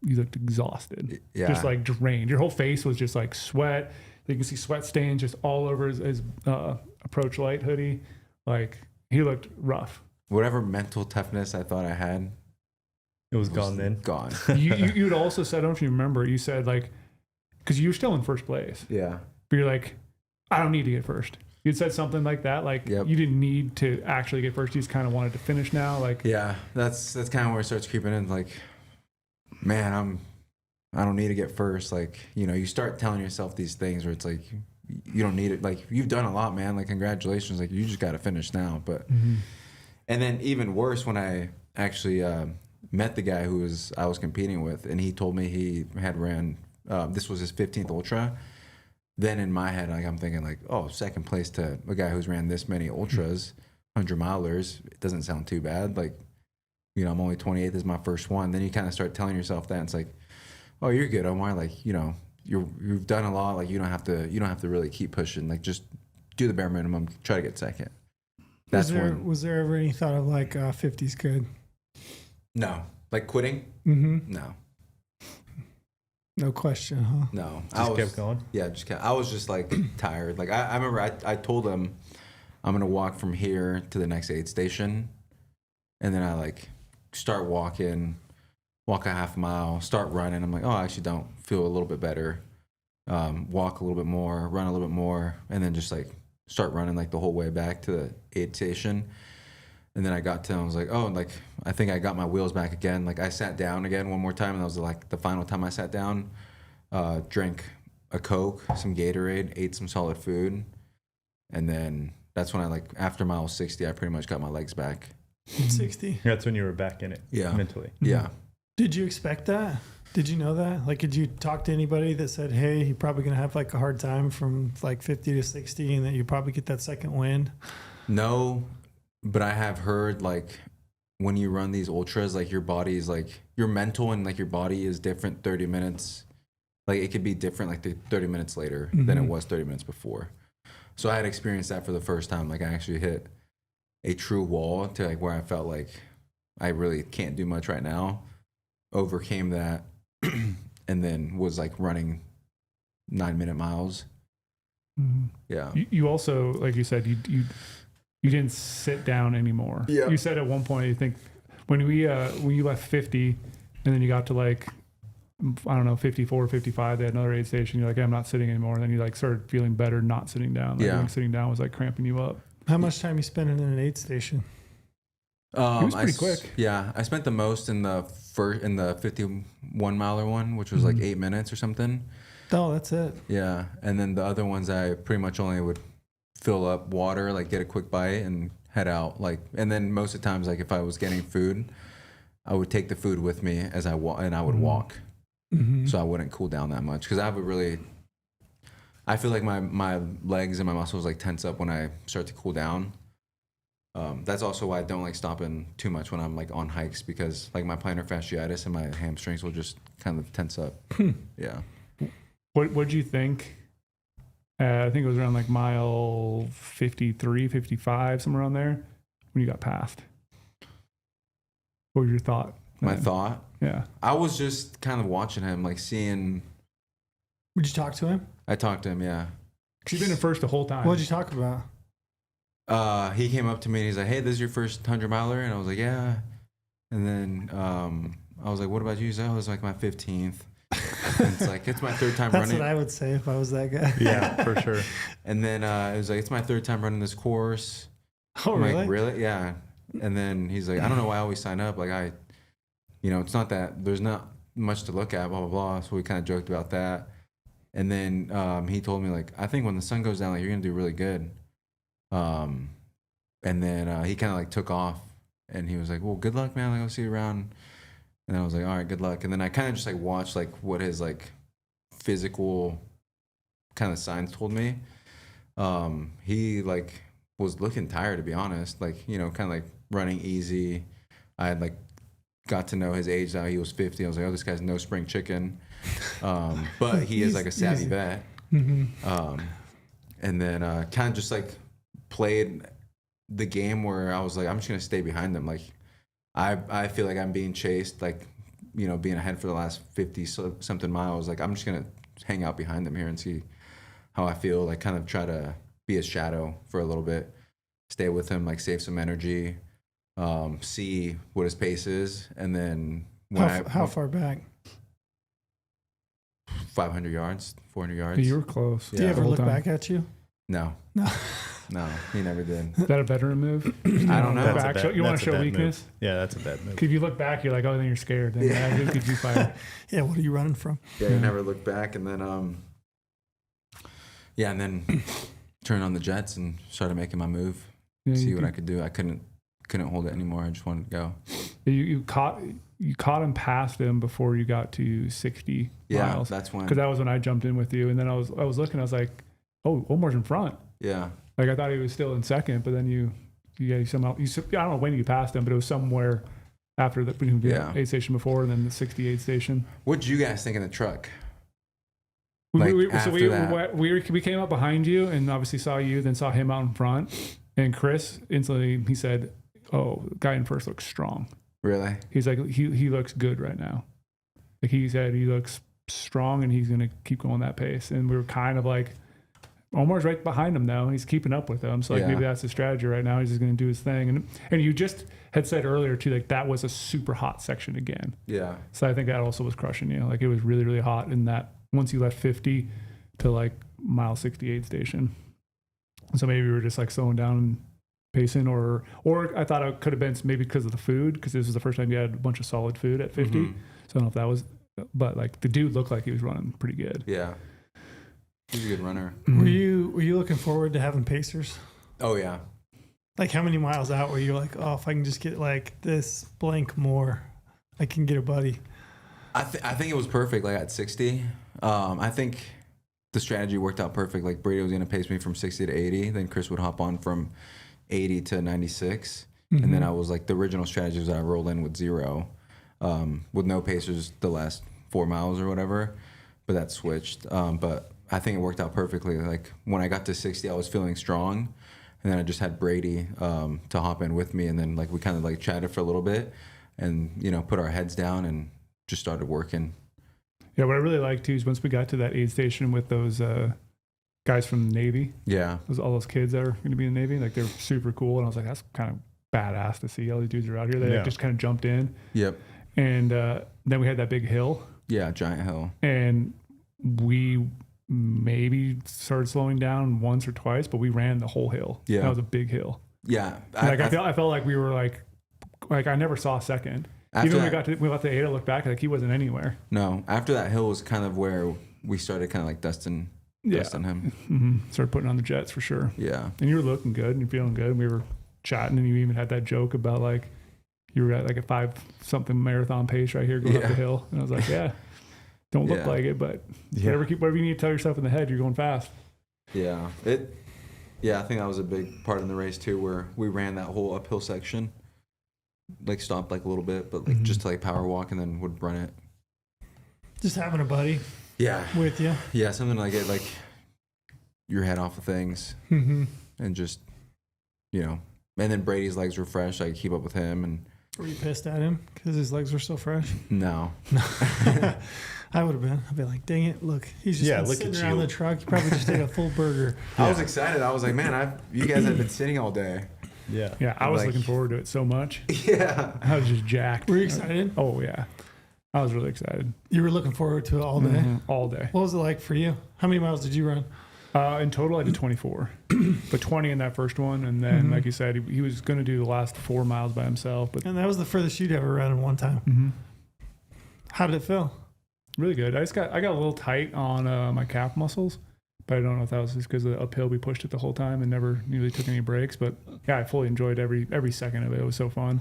you looked exhausted. Yeah. Just like drained. Your whole face was just like sweat. You can see sweat stains just all over his approach light hoodie. Like, he looked rough. Whatever mental toughness I thought I had, It was gone then. Gone. You'd also said, I don't know if you remember, you said like, because you were still in first place, Yeah. but you're like, I don't need to get first. You'd said something like that, like you didn't need to actually get first. You just kind of wanted to finish now. Like, Yeah, that's kind of where it starts creeping in. Like, man, I don't need to get first. Like, you know, you start telling yourself these things where it's like, you don't need it. Like, you've done a lot, man. Like, congratulations. Like, you just got to finish now. But, and then even worse, when I actually met the guy I was competing with, and he told me he had ran, this was his 15th ultra. Then in my head, like, I'm thinking like, oh, second place to a guy who's ran this many ultras, 100 milers. It doesn't sound too bad. Like, you know, I'm only 28. This is my first one. Then you kind of start telling yourself that. And it's like, oh, you're good, Omar. Like, you know, you've done a lot. Like, you don't have to really keep pushing. Like, just do the bare minimum. Try to get second. Was there ever any thought of like 50's good? No, like quitting. Mm-hmm. No. No question, huh? No. Just kept going? Yeah, I was just like tired. Like, I remember I told him I'm going to walk from here to the next aid station. And then I like start walk a half mile, start running. I'm like, oh, I actually don't feel a little bit better. Walk a little bit more, run a little bit more, and then just like start running like the whole way back to the aid station. And then I got to, I was like, oh, like, I think I got my wheels back again. Like, I sat down again one more time, and that was like the final time I sat down. Drank a Coke, some Gatorade, ate some solid food. And then that's when I, like, after mile 60, I pretty much got my legs back. 60. That's when you were back in it. Yeah. Mentally. Yeah. Did you expect that? Did you know that? Like, did you talk to anybody that said, hey, you're probably going to have like a hard time from like 50 to 60 and that you probably get that second wind? No, but I have heard like when you run these ultras, like your body is like your mental and like your body is different 30 minutes. Like it could be different like 30 minutes later than it was 30 minutes before. So I had experienced that for the first time. Like I actually hit a true wall to like where I felt like I really can't do much right now. Overcame that and then was like running 9-minute miles. Yeah. You also, like you said, you didn't sit down anymore. Yeah. You said at one point, you think when you left 50 and then you got to like, I don't know, 54, 55, they had another aid station. You're like, hey, I'm not sitting anymore. And then you like started feeling better not sitting down. Like, Yeah. sitting down was like cramping you up. How much time you spending in an aid station? It was pretty quick. Yeah. I spent the most in the 51 miler one, which was like 8 minutes or something. Oh, that's it. Yeah. And then the other ones I pretty much only would fill up water, like get a quick bite and head out. Like, and then most of the times, like if I was getting food, I would take the food with me as I walk, and I would walk. So I wouldn't cool down that much. Cause I feel like my legs and my muscles like tense up when I start to cool down. That's also why I don't like stopping too much when I'm like on hikes, because like my plantar fasciitis and my hamstrings will just kind of tense up. Yeah. What'd you think? I think it was around like mile 53, 55, somewhere around there when you got past. What was your thought? My thought? Yeah. I was just kind of watching him, like seeing. Would you talk to him? I talked to him, yeah. You've been in first the whole time. What'd you talk about? He came up to me and he's like, hey, this is your first 100 miler? And I was like, yeah. And then I was like, what about you? He's like, oh, it's like my 15th. And it's like, it's my third time That's running. what I would say if I was that guy. Yeah, for sure. And then it was like, it's my third time running this course. Oh, I'm really? like, really? Yeah. And then he's like, I don't know why I always sign up. Like it's not that there's not much to look at, blah, blah, blah. So we kind of joked about that. And then he told me like, I think when the sun goes down, like you're going to do really good. And then he kind of like took off and he was like, well, good luck, man. Like, I'll see you around. And I was like, all right, good luck. And then I kind of just like watched like what his like physical kind of signs told me. He like was looking tired, to be honest, like, kind of like running easy. I had like got to know his age now. He was 50. I was like, oh, this guy's no spring chicken. But he is like a savvy vet. And then kind of just like played the game where I was like, I'm just going to stay behind them. Like I feel like I'm being chased, like, being ahead for the last 50 something miles. Like, I'm just going to hang out behind them here and see how I feel, like kind of try to be his shadow for a little bit, stay with him, like save some energy, see what his pace is. And then how far back? 500 yards, 400 yards. You were close. Did he ever look back at you? No. No, he never did. Is that a veteran move? I don't know. You want to show weakness? Move. Yeah, that's a bad move. If you look back, you're like, oh, then you're scared. Then who could you fight? Yeah, what are you running from? Yeah, he never looked back. And then, and then turned on the jets and started making my move, see what I could do. I couldn't hold it anymore. I just wanted to go. You caught him past him before you got to 60 miles. Yeah, that's when. Because that was when I jumped in with you. And then I was looking, I was like, oh, Omar's in front. Yeah. Like I thought he was still in second, but then you somehow, I don't know when you passed him, but it was somewhere after the aid station before and then the 68 station. What did you guys think in the truck? We came up behind you and obviously saw you, then saw him out in front. And Chris instantly, he said, oh, the guy in first looks strong. Really? He's like, he looks good right now. Like he said, he looks strong and he's going to keep going that pace. And we were kind of like, Omar's right behind him now. He's keeping up with him. So like maybe that's the strategy right now. He's just going to do his thing. And you just had said earlier too, like that was a super hot section again. Yeah. So I think that also was crushing you. Like it was really, really hot in that once you left 50 to like mile 68 station. So maybe we were just like slowing down and pacing or I thought it could have been maybe because of the food, because this was the first time you had a bunch of solid food at 50. So I don't know if that was, but like the dude looked like he was running pretty good. Yeah. He's a good runner. Were you looking forward to having pacers? Oh yeah. Like how many miles out where you're like, oh, if I can just get like this blank more, I can get a buddy. I think it was perfect. Like at 60, I think the strategy worked out perfect. Like Brady was going to pace me from 60 to 80. Then Chris would hop on from 80 to 96. Mm-hmm. And then I was like, the original strategy was I roll in with 0, with no pacers the last 4 miles or whatever. But that switched. But I think it worked out perfectly. Like when I got to 60, I was feeling strong. And then I just had Brady to hop in with me. And then like we kind of like chatted for a little bit and, you know, put our heads down and just started working. Yeah, what I really liked too is once we got to that aid station with those guys from the Navy. Yeah. All those kids that are going to be in the Navy. Like they're super cool. And I was like, that's kind of badass to see. All these dudes are out here. They like, just kind of jumped in. Yep. And then we had that big hill. Yeah, giant hill. And we maybe started slowing down once or twice, but we ran the whole hill. Yeah. That was a big hill. Yeah. I felt like we were like I never saw a second. Even when we got to 8, I looked back, like he wasn't anywhere. No. After that hill was kind of where we started kind of like dusting him. Mm-hmm. Started putting on the jets for sure. Yeah. And you were looking good and you're feeling good. And we were chatting and you even had that joke about like you were at like a 5-something marathon pace right here going up the hill. And I was like, yeah. Don't look like it, but whatever you need to tell yourself in the head, you're going fast. Yeah. I think that was a big part in the race too, where we ran that whole uphill section, like stopped like a little bit, but like just to like power walk and then would run it. Just having a buddy. Yeah. With you. Yeah. Something to get like your head off of things and just, you know, and then Brady's legs were fresh. I could keep up with him. And were you pissed at him because his legs were so fresh? No. I would have been. I'd be like, dang it, look, he's just been sitting around the truck. He probably just ate a full burger. I was excited. I was like, man, you guys have been sitting all day. Yeah. Yeah, I was looking forward to it so much. Yeah. I was just jacked. Were you excited? Oh, yeah. I was really excited. You were looking forward to it all day? Mm-hmm. All day. What was it like for you? How many miles did you run? In total, I did 24. But 20 in that first one. And then, like you said, he was going to do the last 4 miles by himself. And that was the furthest you'd ever run in one time. Mm-hmm. How did it feel? Really good. I got a little tight on my calf muscles, but I don't know if that was just because of the uphill we pushed it the whole time and never really took any breaks. But yeah, I fully enjoyed every second of it. It was so fun.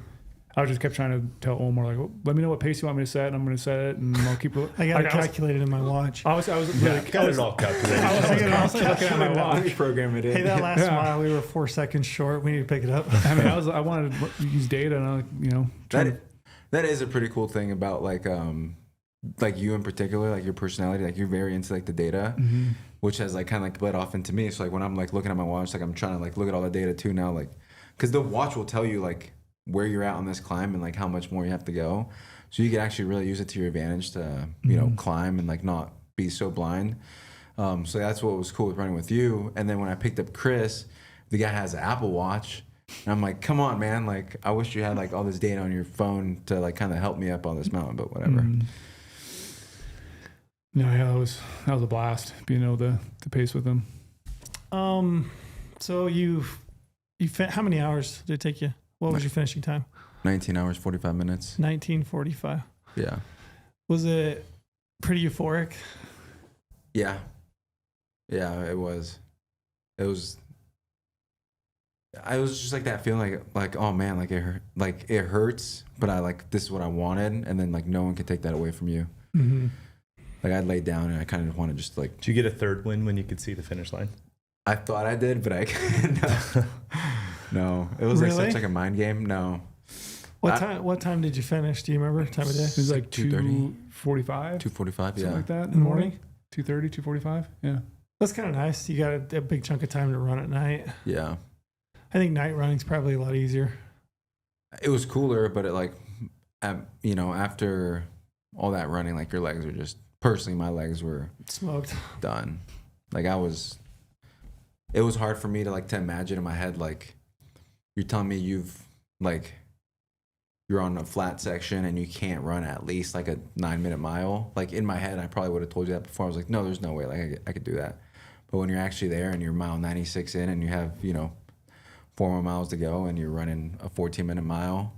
I just kept trying to tell Omar, like, well, let me know what pace you want me to set, and I'm going to set it, and I'll keep it. I got it calculated in my watch. I was really got it all calculated. I was looking at my watch. Let me program it in. Hey, that last mile, we were 4 seconds short. We need to pick it up. I mean, I wanted to use data, and that is a pretty cool thing about like you in particular, like your personality, like you're very into like the data, which has like kind of like bled off into me. So like when I'm like looking at my watch, like I'm trying to like look at all the data too now, like because the watch will tell you like where you're at on this climb and like how much more you have to go. So you can actually really use it to your advantage to you know climb and like not be so blind. So that's what was cool with running with you. And then when I picked up Chris, the guy has an Apple Watch. And I'm like, come on, man. Like, I wish you had like all this data on your phone to like kind of help me up on this mountain, but whatever. No, yeah, that was a blast being able to pace with him. So you how many hours did it take you? What was your finishing time? 19 hours, 45 minutes. 19:45. Yeah. Was it pretty euphoric? Yeah. Yeah, it was. It was just like that feeling like oh man, like it hurts, but I like this is what I wanted, and then like no one can take that away from you. Mm-hmm. Like I laid down and I kind of want to just like. Did you get a third win when you could see the finish line? I thought I did, but no. It was like such like a mind game. No. What time did you finish? Do you remember time of day? It was like 2:45. 2:45, yeah. Something like that in the morning. 2:30, 2:45. Yeah. That's kind of nice. You got a big chunk of time to run at night. Yeah. I think night running's probably a lot easier. It was cooler, but it like, you know, after all that running, like your legs are just, personally, my legs were smoked, done. Like it was hard for me to like to imagine in my head, like you're telling me you're on a flat section and you can't run at least like a 9-minute mile. Like in my head, I probably would have told you that before. I was like, no, there's no way like I could do that. But when you're actually there and you're mile 96 in and you have, you know, 4 more miles to go and you're running a 14-minute mile,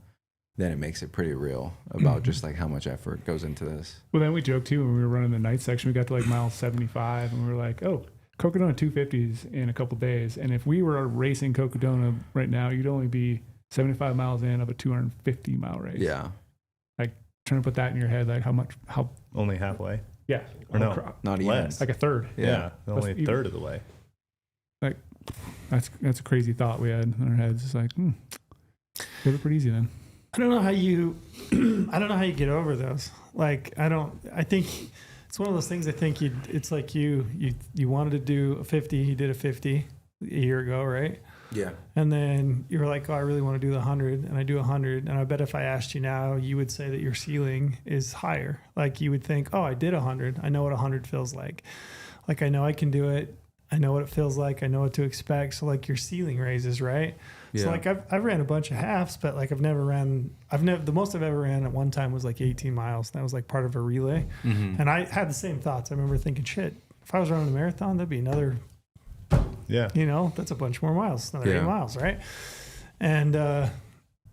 then it makes it pretty real about just like how much effort goes into this. Well, then we joked too when we were running the night section. We got to like mile 75 and we were like, oh, Cocodona 250s in a couple days, and if we were racing Cocodona right now, you'd only be 75 miles in of a 250 mile race. Yeah. Like trying to put that in your head, like how Only halfway. yeah, Or no, Not even. less. like a third. Yeah, only a Even- third of the way. Like that's a crazy thought we had in our heads. It's like, it was pretty easy then. I don't know how you get over those. Like, I think it's one of those things. I think it's like you wanted to do a 50. You did a 50 a year ago, right? Yeah. And then you were like, oh, I really want to do the 100, and I do 100. And I bet if I asked you now, you would say that your ceiling is higher. Like, you would think, oh, I did 100. I know what 100 feels like. Like, I know I can do it. I know what it feels like. I know what to expect. So like your ceiling raises, right? Yeah. So like I've ran a bunch of halves, but like the most I've ever ran at one time was like 18 miles. That was like part of a relay. Mm-hmm. And I had the same thoughts. I remember thinking, shit, if I was running a marathon, that'd be another, that's a bunch more miles, another 8 miles, right? And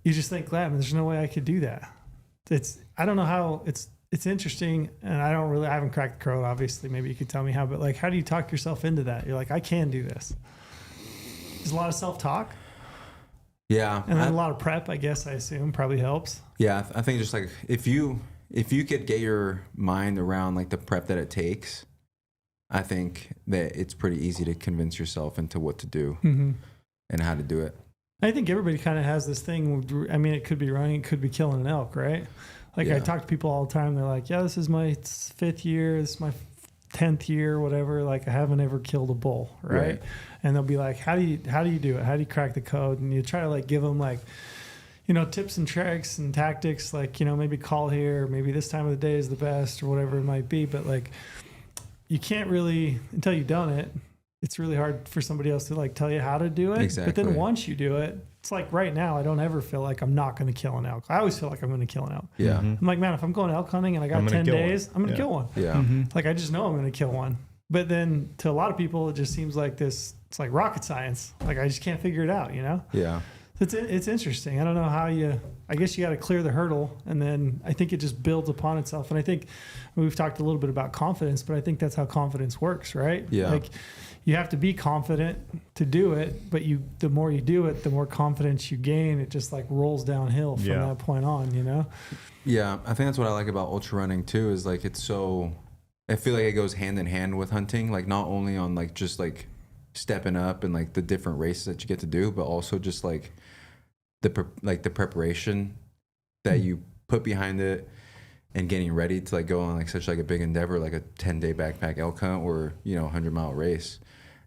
you just think, man, there's no way I could do that. I don't know how it's interesting, and I haven't cracked the code, obviously. Maybe you could tell me how, but like, how do you talk yourself into that? You're like, I can do this. There's a lot of self-talk. Yeah. And then a lot of prep, I guess, I assume, probably helps. Yeah. I think just like, if you could get your mind around like the prep that it takes, I think that it's pretty easy to convince yourself into what to do and how to do it. I think everybody kind of has this thing. I mean, it could be running, it could be killing an elk, right? Like I talk to people all the time. They're like, yeah, this is my 5th year. This is my 10th year, whatever. Like I haven't ever killed a bull. Right. And they'll be like, how do you do it? How do you crack the code? And you try to like give them like, tips and tricks and tactics, like, maybe call here, maybe this time of the day is the best or whatever it might be. But like, you can't really, until you've done it, it's really hard for somebody else to like tell you how to do it. Exactly. But then once you do it, it's like right now, I don't ever feel like I'm not going to kill an elk. I always feel like I'm going to kill an elk. Yeah. I'm like, man, if I'm going elk hunting and I got 10 days, I'm going to kill one. Yeah. Like, I just know I'm going to kill one. But then to a lot of people, it just seems like it's like rocket science. Like, I just can't figure it out, Yeah. It's interesting. I don't know how I guess you got to clear the hurdle, and then I think it just builds upon itself. And I think we've talked a little bit about confidence, but I think that's how confidence works, right? Yeah. Like, you have to be confident to do it, but the more you do it, the more confidence you gain. It just like rolls downhill from that point on, Yeah. I think that's what I like about ultra running too, is like, I feel like it goes hand in hand with hunting, like not only on like just like stepping up and like the different races that you get to do, but also just like the preparation that you put behind it and getting ready to like go on like such like a big endeavor, like a 10-day backpack elk hunt or 100-mile race.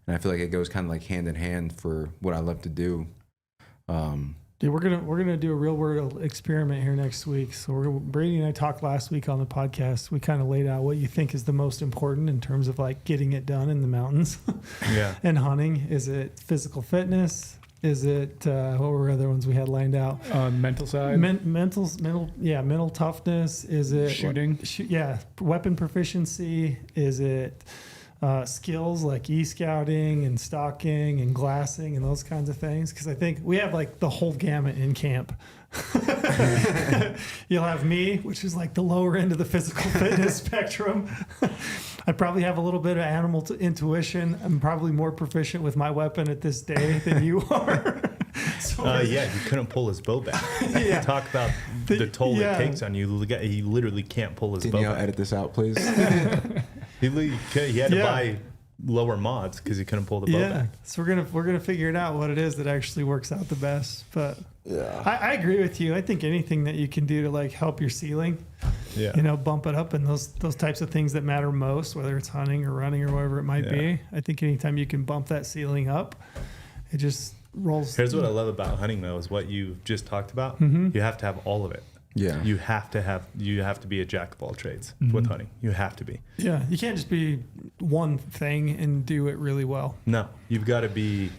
And I feel like it goes kind of like hand in hand for what I love to do. Dude, we're gonna do a real world experiment here next week. So Brady and I talked last week on the podcast. We kind of laid out what you think is the most important in terms of like getting it done in the mountains. And hunting. Is it physical fitness? Is it what were other ones we had lined out? Mental side, mental toughness. Is it shooting? Weapon proficiency. Is it skills like e-scouting and stalking and glassing and those kinds of things? Because I think we have like the whole gamut in camp. You'll have me, which is like the lower end of the physical fitness spectrum. I probably have a little bit of animal intuition. I'm probably more proficient with my weapon at this day than you are. He couldn't pull his bow back. Talk about the toll it takes on you. He literally can't pull his bow back. Edit this out, please. He had to buy lower mods because he couldn't pull the bow back. So we're gonna figure it out what it is that actually works out the best. But I agree with you. I think anything that you can do to like help your ceiling, bump it up, and those types of things that matter most, whether it's hunting or running or whatever it might be. I think anytime you can bump that ceiling up, it just rolls. Here's what I love about hunting though, is what you just talked about. You have to have all of it. Yeah. You have to be a jack of all trades with hunting. You have to be. Yeah. You can't just be one thing and do it really well. No. You've got to be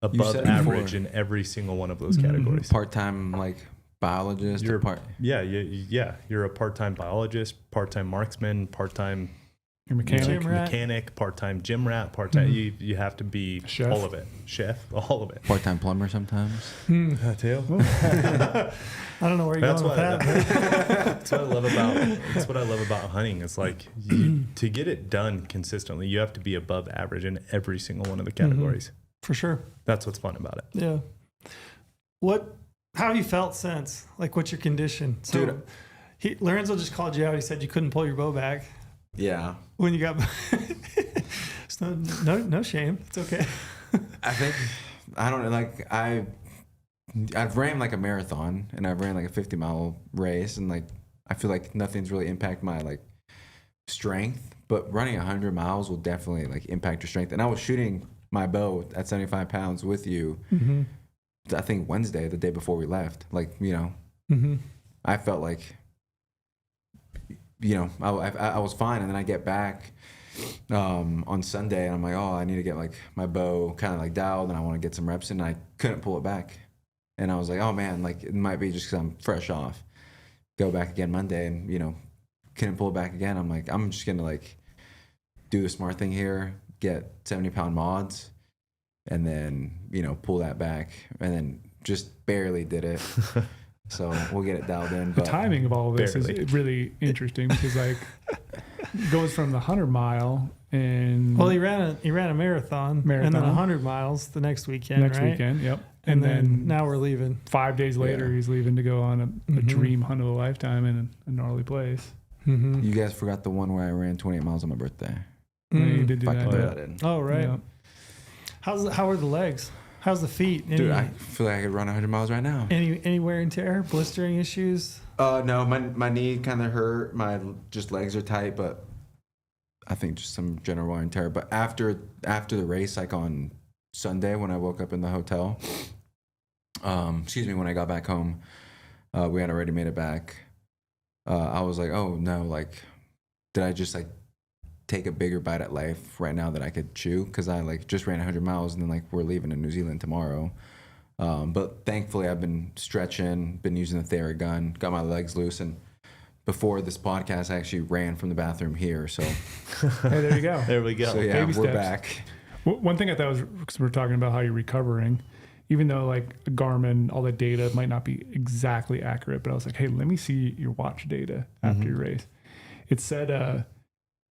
above average in every single one of those categories. Part-time like biologist. You're a part-time biologist, part-time marksman, part-time Your mechanic. mechanic, part-time gym rat, part-time. You have to be Chef. all of it. Chef, all of it. Part-time plumber sometimes. That too. I don't know where you're going with that. That's what I love about. That's what I love about hunting. It's like to get it done consistently, you have to be above average in every single one of the categories. For sure. That's what's fun about it. Yeah. How have you felt since? Like, what's your condition? So, Lorenzo just called you out. He said you couldn't pull your bow back. Yeah. When you got, it's no shame. It's okay. I think I don't know. Like I've ran like a marathon and I've ran like a 50-mile race, and like I feel like nothing's really impacted my like strength. But running 100 miles will definitely like impact your strength. And I was shooting my bow at 75 pounds with you. Mm-hmm. I think Wednesday, the day before we left. Like I felt like. I was fine, and then I get back on Sunday, and I'm like, oh, I need to get like my bow kind of like dialed, and I want to get some reps in, and I couldn't pull it back, and I was like, oh man, like it might be just because I'm fresh off. Go back again Monday, and couldn't pull it back again. I'm like, I'm just gonna like do the smart thing here, get 70-pound mods, and then pull that back, and then just barely did it. So we'll get it dialed in. The timing of all of this is really interesting because like it goes from the 100-mile and he ran a marathon and then 100 miles the next weekend. Yep. And then now we're leaving. 5 days later, he's leaving to go on a dream hunt of a lifetime in a gnarly place. Mm-hmm. You guys forgot the one where I ran 28 miles on my birthday. You did do that. Oh right. Yeah. How are the legs? How's the feet? Dude, I feel like I could run 100 miles right now. Any wear and tear, blistering issues? No, my knee kind of hurt. My just legs are tight, but I think just some general wear and tear. But after the race, like on Sunday when I woke up in the hotel, when I got back home, we had already made it back. I was like, oh no, like, did I just like take a bigger bite at life right now that I could chew? Because I like just ran 100 miles and then like we're leaving to New Zealand tomorrow. But thankfully I've been stretching, been using the Theragun, got my legs loose, and before this podcast I actually ran from the bathroom here. So hey, there you go. There we go. So yeah, Baby we're steps. back. One thing I thought was, because we're talking about how you're recovering, even though like Garmin, all the data might not be exactly accurate, but I was like, hey, let me see your watch data after your race. It said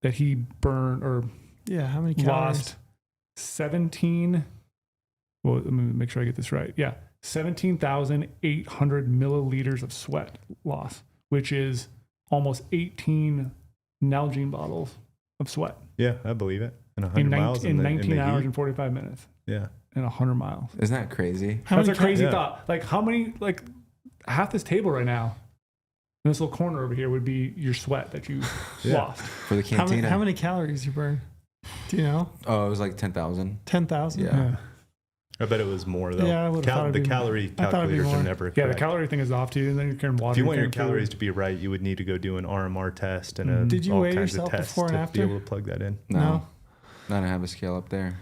that he burned how many calories? Lost 17. Well, let me make sure I get this right. Yeah, 17,800 milliliters of sweat loss, which is almost 18 Nalgene bottles of sweat. Yeah, I believe it. In 100 miles in 19 hours and 45 minutes. Yeah. In 100 miles. Isn't that crazy? That's a crazy thought. Like how many, like half this table right now, in this little corner over here would be your sweat that you lost. For the cantina. How many calories you burn? Do you know? Oh, it was like 10,000. 10,000? Yeah. I bet it was more though. Yeah, I would have thought the calorie calculators are never correct. Yeah, the calorie thing is off too, and then you're carrying water. If you want your calories to be right, you would need to go do an RMR test and Did you all weigh kinds yourself of tests before and to after? be able to plug that in. No. I don't have a scale up there.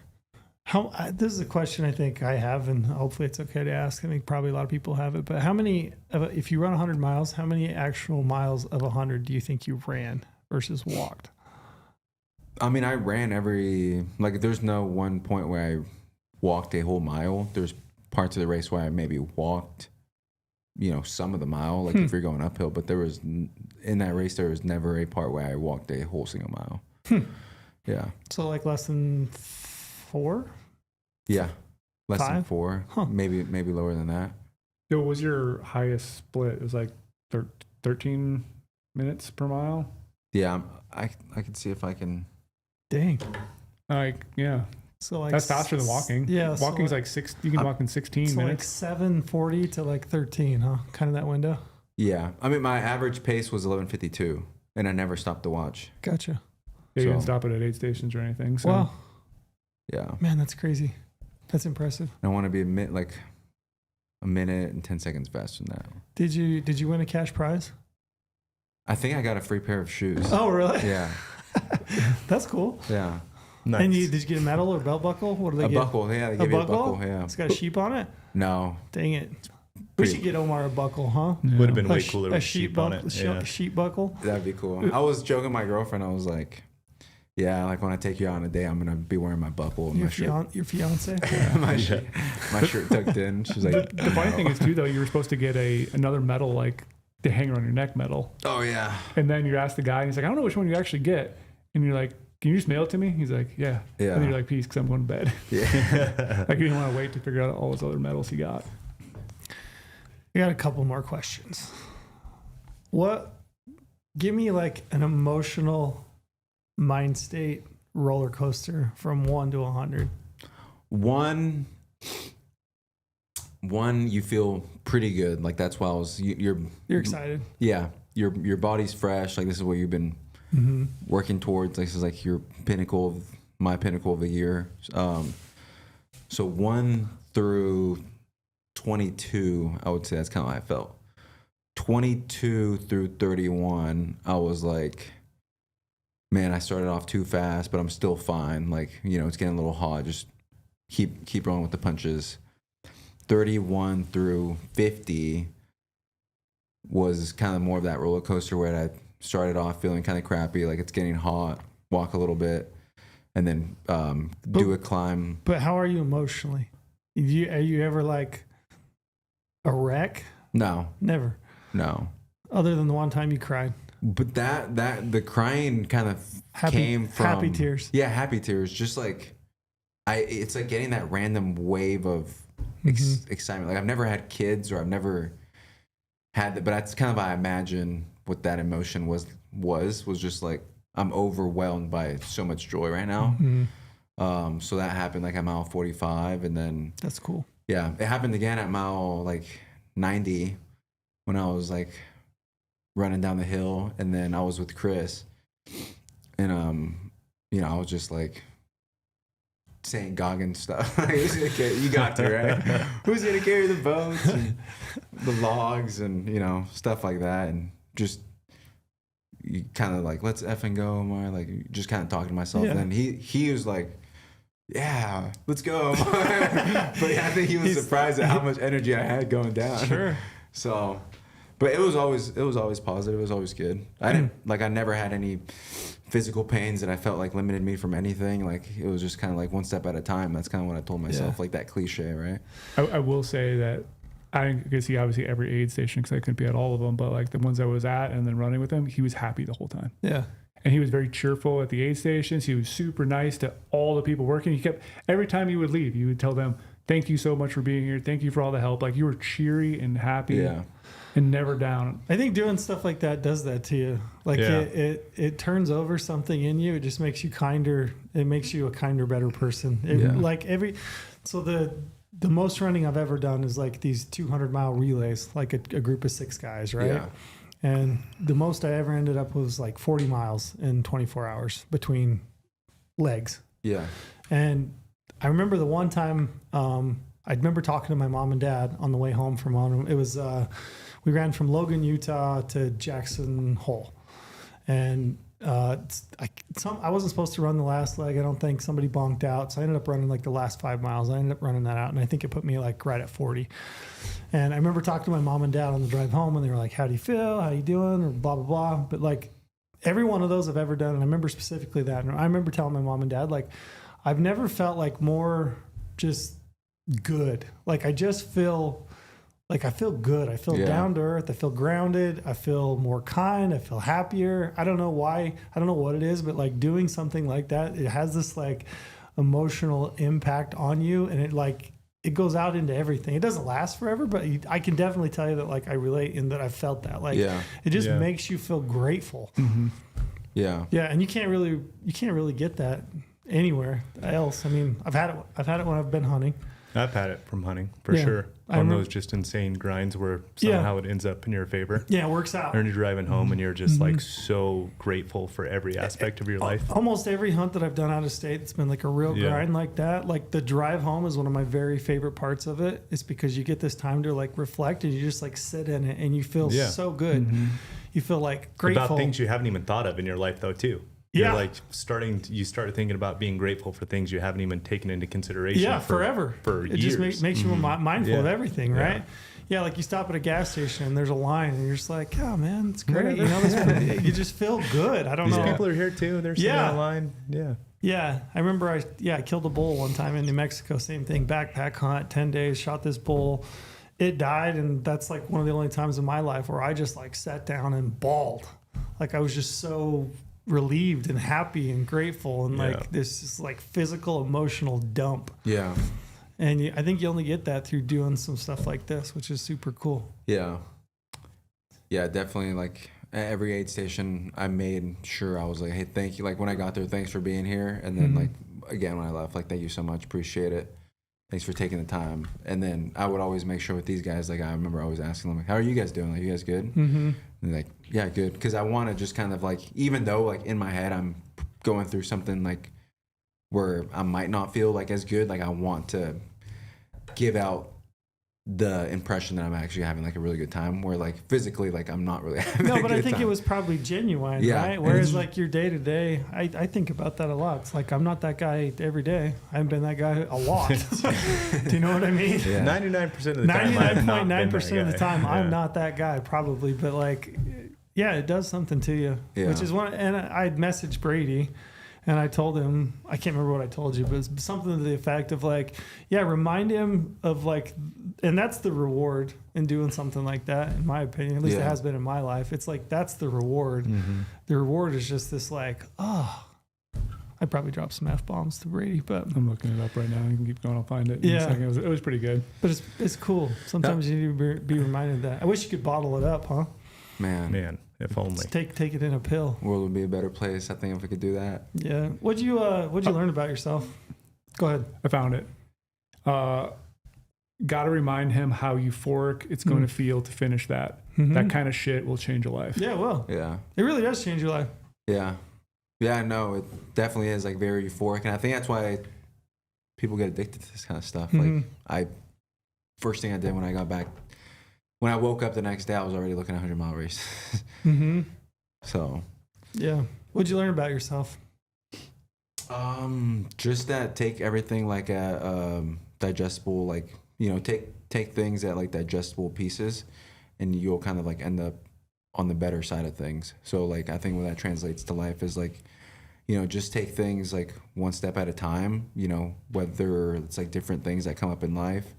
This is a question I think I have, and hopefully it's okay to ask. I think probably a lot of people have it, but how many, if you run 100 miles, how many actual miles of 100 do you think you ran versus walked? I mean, I ran there's no one point where I walked a whole mile. There's parts of the race where I maybe walked, some of the mile, like if you're going uphill, but in that race, there was never a part where I walked a whole single mile. Yeah. So like less than 4? Yeah. Less 5? than 4. Huh. Maybe lower than that. What was your highest split? It was like 13 minutes per mile? Yeah. I can see if I can. Dang. Like, yeah. So like that's faster than walking. Yeah. Walking's like 6, you can walk in 16 minutes. So like 7:40 to like 13, huh? Kind of that window. Yeah. I mean, my average pace was 11:52 and I never stopped to watch. Gotcha. Yeah, you didn't stop it at aid stations or anything. So. Wow. Yeah. Man, that's crazy. That's impressive. I want to be a minute and 10 seconds faster than that. Did you win a cash prize? I think I got a free pair of shoes. Oh, really? Yeah. That's cool. Yeah. Nice. And did you get a medal or belt buckle? What do they get? A buckle. Yeah, they give you a buckle. Yeah. It's got a sheep on it? No. Dang it. We should get Omar a buckle, huh? Yeah. Would have been way cooler with a sheep sheep on buckle, it. Yeah. sheep buckle. That'd be cool. I was joking with my girlfriend. I was like, Yeah, like when I take you out on a date, I'm gonna be wearing my buckle and Your fiance? my shirt tucked in. She's like, The funny thing is too, though, you were supposed to get another medal, like the hanger on your neck medal. oh yeah, And then you ask the guy, and he's like, I don't know which one you actually get. And you're like, can you just mail it to me? He's like, yeah. Yeah. And you're like, peace, because I'm going to bed. yeah. Like, you didn't want to wait to figure out all those other medals he got. I got a couple more questions. Give me like an emotional mind state roller coaster from 1 to 100. One, you feel pretty good. Like that's why you're excited. Yeah, your body's fresh. Like this is what you've been working towards. Like, this is like my pinnacle of the year. So 1 through 22, I would say that's kind of how I felt. 22 through 31, I was like, man, I started off too fast, but I'm still fine. Like, it's getting a little hot. Just keep rolling with the punches. 31 through 50 was kind of more of that roller coaster where I started off feeling kind of crappy, like it's getting hot, walk a little bit, and then do a climb. But how are you emotionally? Are you ever like a wreck? No. Never. No. Other than the one time you cried. But the crying kind of came from happy tears. Yeah, happy tears. Just like it's like getting that random wave of excitement. Like I've never had kids, or I've never had that, but that's kind of how I imagine what that emotion was just like, I'm overwhelmed by so much joy right now. So that happened like at mile 45, and then that's cool. Yeah, it happened again at mile like 90 when I was like running down the hill, and then I was with Chris, and I was just like saying Goggin stuff. You got to, right? Who's gonna carry the boats and the logs and stuff like that, and just you kind of like, let's effing go, Omar. Like just kind of talking to myself. Yeah. And he was like, yeah, let's go. But I think he was surprised at how much energy I had going down. Sure. So, but it was always positive. It was always good. I never had any physical pains that I felt like limited me from anything. Like it was just kind of like one step at a time. That's kind of what I told myself, like that cliche, right? I will say that I didn't get to see obviously every aid station because I couldn't be at all of them, but like the ones I was at and then running with him, he was happy the whole time. Yeah. And he was very cheerful at the aid stations. He was super nice to all the people working. He kept, every time he would leave, he would tell them, thank you so much for being here. Thank you for all the help. Like you were cheery and happy and never down. I think doing stuff like that does that to you. Like it turns over something in you. It just makes you kinder. It makes you a kinder, better person. So the most running I've ever done is like these 200-mile relays, like a group of 6 guys, right? Yeah. And the most I ever ended up was like 40 miles in 24 hours between legs. Yeah. And I remember the one time, I remember talking to my mom and dad on the way home from one of them. It was, we ran from Logan, Utah to Jackson Hole. And I wasn't supposed to run the last leg. I don't think. Somebody bonked out. So I ended up running like the last 5 miles. I ended up running that out. And I think it put me like right at 40. And I remember talking to my mom and dad on the drive home, and they were like, how do you feel? How you doing? Or blah, blah, blah. But like every one of those I've ever done. And I remember specifically that. And I remember telling my mom and dad, like, I've never felt like more just good. Like I just feel like I feel good. I feel down to earth. I feel grounded. I feel more kind. I feel happier. I don't know why. I don't know what it is, but like doing something like that, it has this like emotional impact on you, and it goes out into everything. It doesn't last forever, but I can definitely tell you that like I relate in that I felt that. Like it just makes you feel grateful. Mm-hmm. Yeah. Yeah, and you can't really get that anywhere else. I mean, I've had it when I've been hunting. I've had it from hunting for sure. On those just insane grinds where somehow it ends up in your favor. Yeah, it works out. Or you're driving home and you're just like so grateful for every aspect of your life. Almost every hunt that I've done out of state, it's been like a real grind like that. Like the drive home is one of my very favorite parts of it. It's because you get this time to like reflect, and you just like sit in it and you feel so good. Mm-hmm. You feel like grateful. About things you haven't even thought of in your life though too. You're like you start thinking about being grateful for things you haven't even taken into consideration. Yeah, forever. For it years. just makes you mindful of everything, right? Yeah, like you stop at a gas station and there's a line and you're just like, oh man, it's great. You know, you just feel good. I don't know. These people are here too. They're sitting in line. Yeah. Yeah. I remember I killed a bull one time in New Mexico. Same thing. Backpack hunt, 10 days, shot this bull. It died. And that's like one of the only times in my life where I just like sat down and bawled. Like I was just so relieved and happy and grateful and like this is like physical, emotional dump. Yeah. And I think you only get that through doing some stuff like this, which is super cool. Yeah. Yeah, definitely. Like at every aid station, I made sure I was like, hey, thank you. Like when I got there, thanks for being here. And then like, again, when I left, like, thank you so much. Appreciate it. Thanks for taking the time. And then I would always make sure with these guys, like I remember always asking them, like, how are you guys doing? Like, you guys good? And they're like, yeah, good. Because I want to just kind of like, even though like in my head, I'm going through something like where I might not feel like as good, like I want to give out the impression that I'm actually having like a really good time, where like physically like I'm not really having No, a but good I think time. it was probably genuine, Yeah. right? Whereas like your day to day, I think about that a lot. It's like I'm not that guy every day. I haven't been that guy a lot. Do you know what I mean? Yeah. 99% of the time, I've not been 99.9% of the that time, guy. I'm not that guy probably, but like, yeah, it does something to you, Yeah. which is one. And I'd messaged Brady. And I told him, I can't remember what I told you, but it's something to the effect of like, yeah, remind him of like, and that's the reward in doing something like that, in my opinion. At least it has been in my life. It's like, that's the reward. The reward is just this like, oh, I probably dropped some F-bombs to Brady, but I'm looking it up right now. You can keep going. I'll find it. In a second. It was pretty good. But it's cool. Sometimes you need to be reminded of that. I wish you could bottle it up, huh? Man, if only. Just take it in a pill. world would be a better place, I think, if we could do that. Yeah. What'd you learn about yourself? Go ahead. I found it. Got to remind him how euphoric it's going to feel to finish that. That kind of shit will change a life. Yeah, well, Yeah. it really does change your life. Yeah. Yeah, no, it definitely is like very euphoric. And I think that's why people get addicted to this kind of stuff. Like first thing I did when I got back, when I woke up the next day, I was already looking at 100-mile race. So. Yeah. What'd you learn about yourself? Just that take everything like a digestible, like, you know, take things at like digestible pieces, and you'll kind of like end up on the better side of things. So like I think what that translates to life is like, you know, just take things like one step at a time, you know, whether it's like different things that come up in life,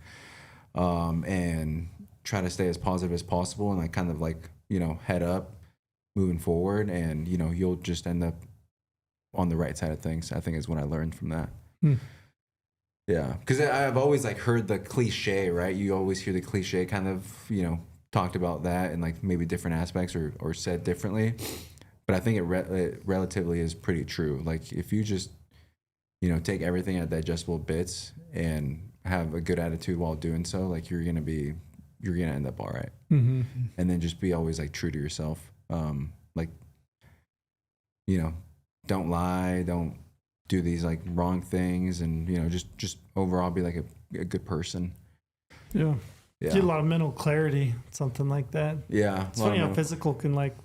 and try to stay as positive as possible and like kind of like, you know, head up moving forward, and you know, you'll just end up on the right side of things, I think is what I learned from that. Yeah, because I've always like heard the cliche, right? You always hear the cliche kind of, you know, talked about that and like maybe different aspects or said differently. But I think it relatively is pretty true. Like if you just, you know, take everything at digestible bits and have a good attitude while doing so, like you're gonna end up all right. And then just be always like true to yourself. Like, you know, don't lie, don't do these like wrong things, and you know, just overall be like a good person. Yeah. Yeah. Get a lot of mental clarity, something like that. Yeah. It's funny how physical can like,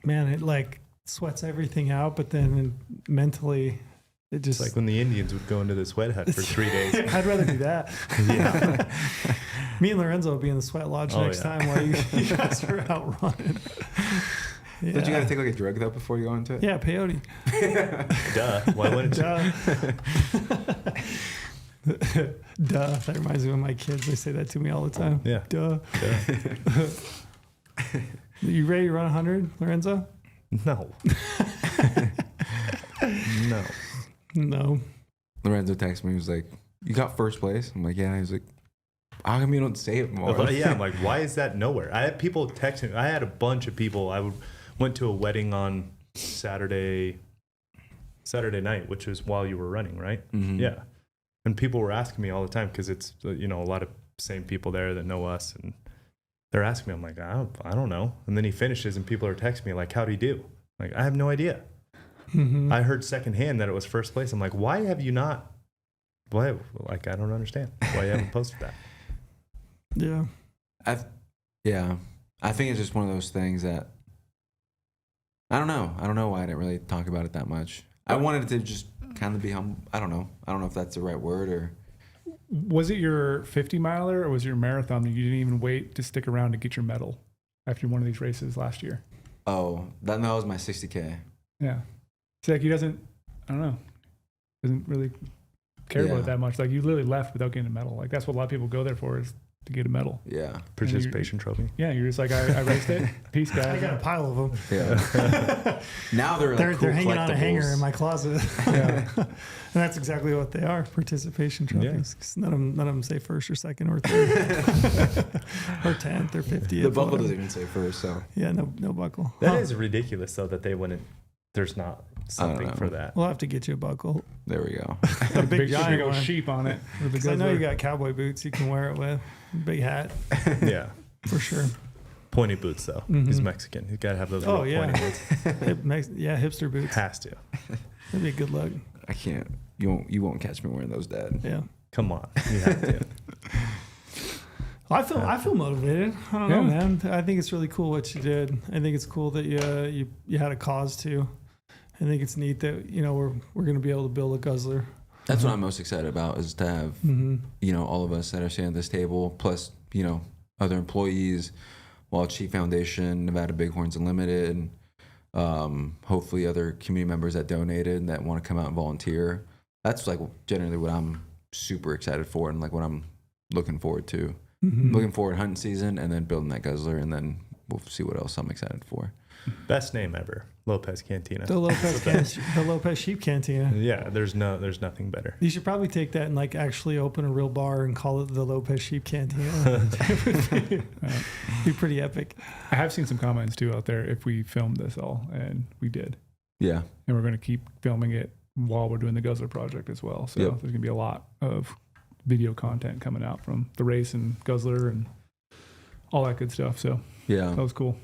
man, it like sweats everything out, but then mentally it just It's like when the Indians would go into the sweat hut for 3 days. I'd rather do that. Yeah. Me and Lorenzo will be in the sweat lodge next time while you guys are out running. Yeah. Don't you gotta take like a drug though before you go into it? Yeah, peyote. Duh. Why wouldn't you? Duh. Duh. That reminds me of my kids. They say that to me all the time. Yeah. Duh. You ready to run 100, Lorenzo? No. No. No. Lorenzo texted me. He was like, "You got first place?" I'm like, "Yeah." He was like, "How come you don't say it more?" Yeah, I'm like, why is that nowhere? I had people texting. I had a bunch of people. Went to a wedding on Saturday night, which was while you were running, right? Yeah. And people were asking me all the time because it's, you know, a lot of same people there that know us, and they're asking me. I'm like, I don't know. And then he finishes, and people are texting me like, "How'd he do?" I'm like, I have no idea. I heard secondhand that it was first place. I'm like, why have you not? Why? Like, I don't understand why you haven't posted that. Yeah. I think it's just one of those things that I don't know why I didn't really talk about it that much. I wanted it to just kind of be humble. I don't know if that's the right word, or Was it your 50 miler or was it your marathon that you didn't even wait to stick around to get your medal after one of these races last year? Oh, that was my 60K. Yeah. See, like he doesn't really care about it that much. Like you literally left without getting a medal. Like that's what a lot of people go there for, is to get a medal. Yeah. Participation trophy. Yeah, you're just like, I raced it. Peace, guys. I got a pile of them. Yeah. Now they're like They're hanging on a hanger collectibles. in my closet. Yeah. And that's exactly what they are, participation trophies. 'Cause none of them say first or second or third or 10th or 50th. The buckle whatever. doesn't even say first, so. Yeah, no buckle. That is ridiculous, though, that they wouldn't. There's not something know. for that. We'll have to get you a buckle. There we go. A big Big giant old one. sheep on it. With the 'Cause I know you guzzler. got cowboy boots you can wear it with. Big hat, Yeah. for sure. Pointy boots, though. Mhm. He's Mexican. He's got to have those Oh, little yeah. pointy boots. Hipster boots. Has to. That'd be a good look. I can't. You won't catch me wearing those, Dad. Yeah. Come on. You have to. I feel motivated. I don't know, Yeah. man. I think it's really cool what you did. I think it's cool that you had a cause too. I think it's neat that we're going to be able to build a guzzler. That's what I'm most excited about, is to have all of us that are sitting at this table, plus other employees, Wild Sheep Foundation, Nevada Bighorns Unlimited, hopefully other community members that donated and that want to come out and volunteer. That's like generally what I'm super excited for, and like what I'm looking forward to. Looking forward to hunting season, and then building that guzzler, and then we'll see what else I'm excited for. Best name ever. Lopez Cantina. The Lopez Sheep Cantina. Yeah, there's nothing better. You should probably take that and like actually open a real bar and call it the Lopez Sheep Cantina. It would be pretty epic. I have seen some comments too out there if we filmed this all, and we did. Yeah. And we're going to keep filming it while we're doing the Guzzler project as well. So there's going to be a lot of video content coming out from the race and Guzzler and all that good stuff. So Yeah. that was cool.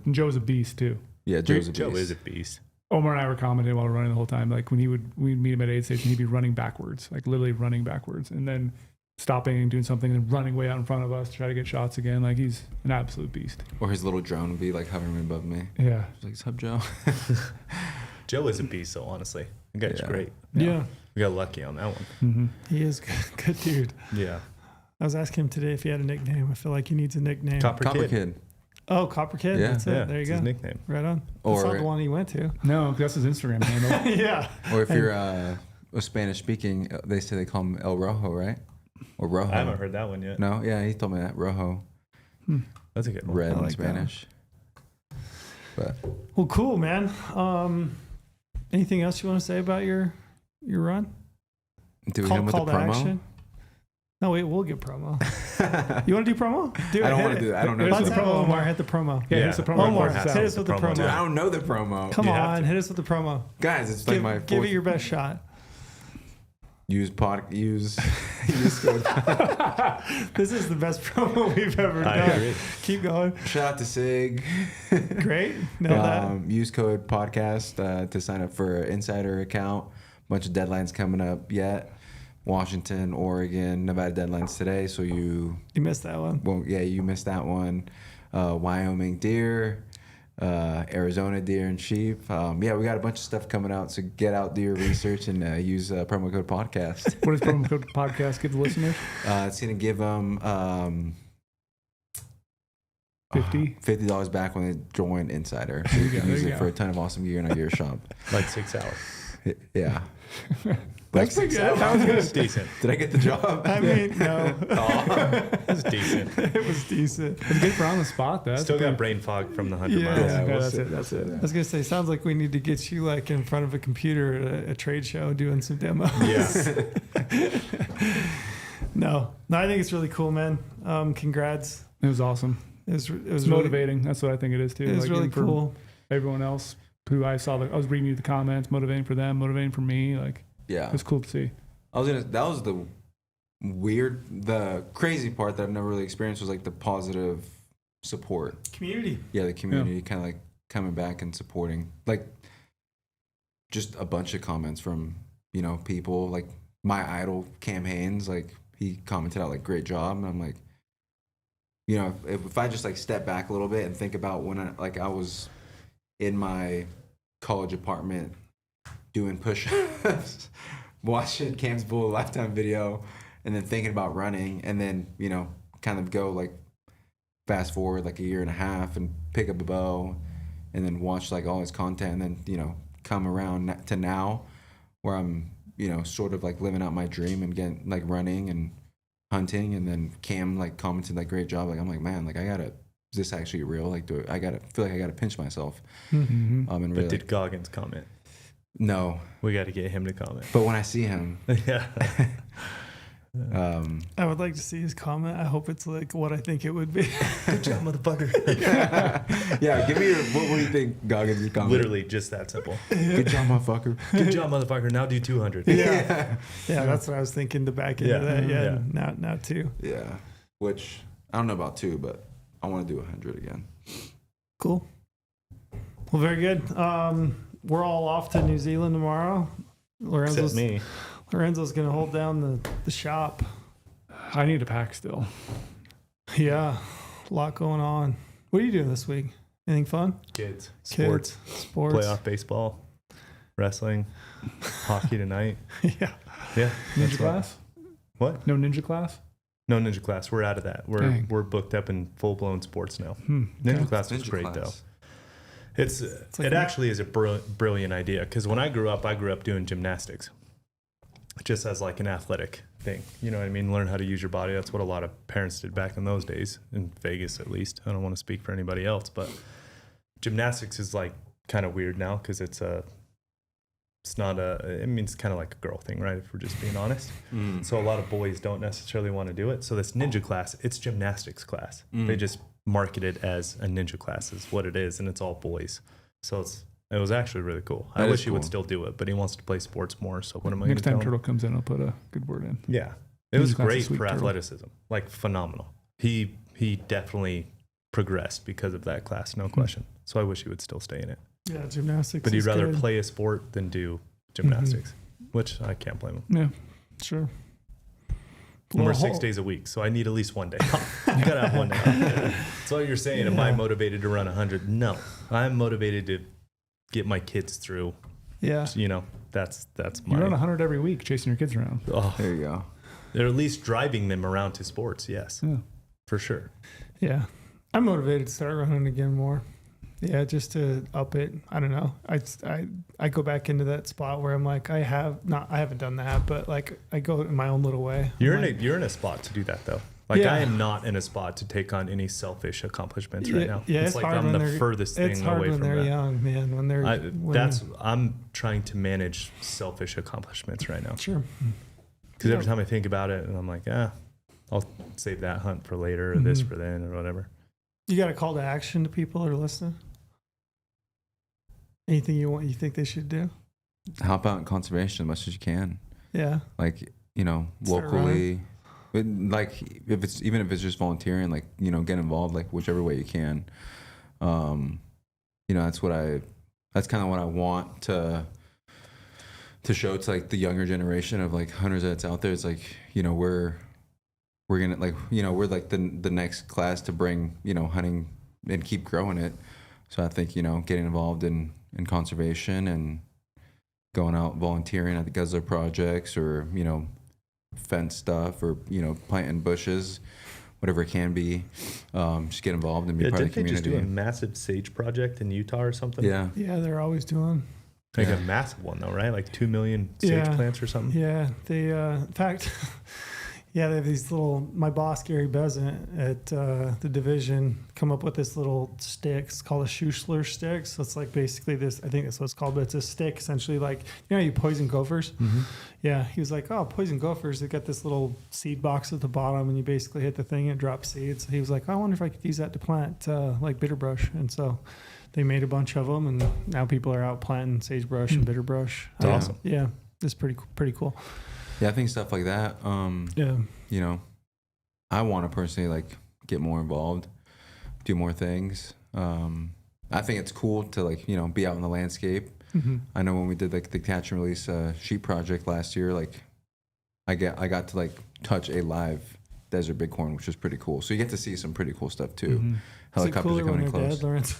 And Joe's a beast too. Yeah, Joe's a Joe beast. is a beast. Omar and I were commenting while we were running the whole time. Like when we'd meet him at aid station, he'd be running backwards, like literally running backwards, and then stopping and doing something and running way out in front of us to try to get shots again. Like he's an absolute beast. Or his little drone would be like hovering above me. Yeah. It's like, what's up, Joe? Joe is a beast, though, honestly. The guy's Yeah. great. Yeah, We got lucky on that one. Mm-hmm. he is good dude. Yeah. I was asking him today if he had a nickname. I feel like he needs a nickname. Copper Kid. Oh, Copper Kid. Yeah. That's it. Yeah, There you it's go. his nickname. Right on. Or- That's not the one he went to. No, that's his Instagram handle. Yeah. Or if you're Spanish speaking, they say they call him El Rojo, right? Or Rojo. I haven't heard that one yet. No, yeah, he told me that. Rojo. That's a good one. Red I in like that one. Spanish. But Well, cool, man. Anything else you want to say about your run? do we hit him with the promo? No, wait, we'll get promo. You want to do promo? Do it. I don't Hit want it. to do that. I don't know. Let's Let's the have promo. Omar hit the promo. Yeah, Yeah. it's a promo. Omar, Has hit to us with the promo. promo. Dude, I don't know the promo. Come You have on, to. hit us with the promo. Guys, it's like my Give fourth. it your best shot. use code. This is the best promo we've ever I done. agree. Keep going. Shout out to Sig. Great. Nailed that. Use code podcast to sign up for an insider account. Bunch of deadlines coming up yet. Washington, Oregon, Nevada deadlines today. So you missed that one. you missed that one. Wyoming deer, Arizona deer and sheep. We got a bunch of stuff coming out. So get out, do your research, and use promo code podcast. What does promo code podcast give the listeners? It's gonna give them $50 back when they join Insider. So you can use it for a ton of awesome gear in our gear shop. Like 6 hours. Yeah. That's pretty good. That was good. Decent. Did I get the job? I mean, no. That's decent. It was decent. It's good for on the spot, though. Still got brain fog from the 100 Yeah. miles. Yeah, we'll that's see. it. That's it. I was gonna say, sounds like we need to get you like in front of a computer at a trade show doing some demos. Yeah. No, I think it's really cool, man. Congrats. It was awesome. It was It's really, motivating. That's what I think it is too. It was Like, really even for cool. everyone else who I saw, I was reading you the comments, motivating for them, motivating for me. Like Yeah. it was cool to see. That was the crazy part that I've never really experienced, was like the positive support. Community. Yeah, the community kind of like coming back and supporting. Like just a bunch of comments from, people like my idol, Cam Haynes, like he commented out like, great job. And I'm like, if I just like step back a little bit and think about when I was in my college apartment doing push-ups, watching Cam's Bull Lifetime video, and then thinking about running, and then, you know, kind of go like fast forward like a year and a half and pick up a bow and then watch like all his content, and then, you know, come around to now where I'm, you know, sort of like living out my dream and getting like running and hunting. And then Cam like commented like, great job. Like, I'm like, man, like is this actually real? Like, feel like I gotta pinch myself. And but really, did Goggins comment? No, we got to get him to comment. But when I see him, yeah. I would like to see his comment. I hope it's like what I think it would be. Good job, motherfucker. Yeah, give me what do you think Goggins' comment? Literally just that simple. Good job, motherfucker. Good job, motherfucker. Now do 200. Yeah, that's what I was thinking to back into that. Yeah, now 2. Yeah, which I don't know about 2, but I want to do 100 again. Cool. Well, very good. We're all off to New Zealand tomorrow. Except me. Lorenzo's going to hold down the shop. I need to pack still. Yeah, a lot going on. What are you doing this week? Anything fun? Kids. Sports. Playoff baseball. Wrestling. Hockey tonight. Yeah. Ninja class? What? No ninja class? No ninja class. We're out of that. We're booked up in full-blown sports now. Ninja class was great, though. It actually is a brilliant idea, because when I grew up doing gymnastics, just as like an athletic thing. You know what I mean? Learn how to use your body. That's what a lot of parents did back in those days, in Vegas at least. I don't want to speak for anybody else, but gymnastics is like kind of weird now, because it's kind of like a girl thing, right? If we're just being honest. So a lot of boys don't necessarily want to do it. So this ninja class, it's gymnastics class. They just market it as a ninja class is what it is, and it's all boys. So it was actually really cool. I wish he would still do it, but he wants to play sports more. So what am I going to tell him? Next time Turtle comes in, I'll put a good word in. Yeah. It was great for athleticism. Like phenomenal. He definitely progressed because of that class, no question. So I wish he would still stay in it. Yeah, gymnastics. But he'd rather play a sport than do gymnastics, which I can't blame him. Yeah, sure. And we're 6 days a week, so I need at least one day. You gotta have one day. So you're saying, am I motivated to run 100? No, I'm motivated to get my kids through. Yeah, you know, that's my. You run 100 every week, chasing your kids around. Oh, there you go. They're at least driving them around to sports. Yes, for sure. Yeah, I'm motivated to start running again more. Yeah, just to up it. I don't know. I go back into that spot where I'm like, I haven't done that, but like I go in my own little way. You're in a spot to do that though. Like I am not in a spot to take on any selfish accomplishments right now. Yeah, it's like I'm the furthest thing away from that. It's hard when they're young, man. I'm trying to manage selfish accomplishments right now. Sure. Because every time I think about it, and I'm like, I'll save that hunt for later, or this for then, or whatever. You got a call to action to people that are listening? Anything you think they should do? Help out in conservation as much as you can. Yeah. Like, you know, locally. But like if it's just volunteering, like, you know, get involved like whichever way you can. You know, that's kind of what I want to show to like the younger generation of like hunters that's out there. It's like, you know, we're gonna like, you know, we're like the next class to bring, you know, hunting and keep growing it. So I think, you know, getting involved in conservation and going out volunteering at the guzzler projects, or, you know, fence stuff, or, you know, planting bushes, whatever it can be. Just get involved and be part of the community. Didn't they just do a massive sage project in Utah or something? Yeah, they're always doing. Like a massive one though, right? Like 2 million sage plants or something. Yeah, they in fact. Yeah, they have these my boss, Gary Bezant, at the division, come up with this little stick. It's called a Schussler stick. So it's like basically this, I think that's what it's called, but it's a stick essentially like, you know, you poison gophers? Mm-hmm. Yeah, he was like, poison gophers, they got this little seed box at the bottom, and you basically hit the thing and it drops seeds. So he was like, I wonder if I could use that to plant like bitterbrush. And so they made a bunch of them, and now people are out planting sagebrush and bitterbrush. That's awesome. Yeah, it's pretty cool. Yeah, I think stuff like that. You know, I want to personally like get more involved, do more things. I think it's cool to like, you know, be out in the landscape. Mm-hmm. I know when we did like the catch and release sheep project last year, like I got to like touch a live desert bighorn, which was pretty cool. So you get to see some pretty cool stuff too. Mm-hmm. Helicopters are coming in close. Dead,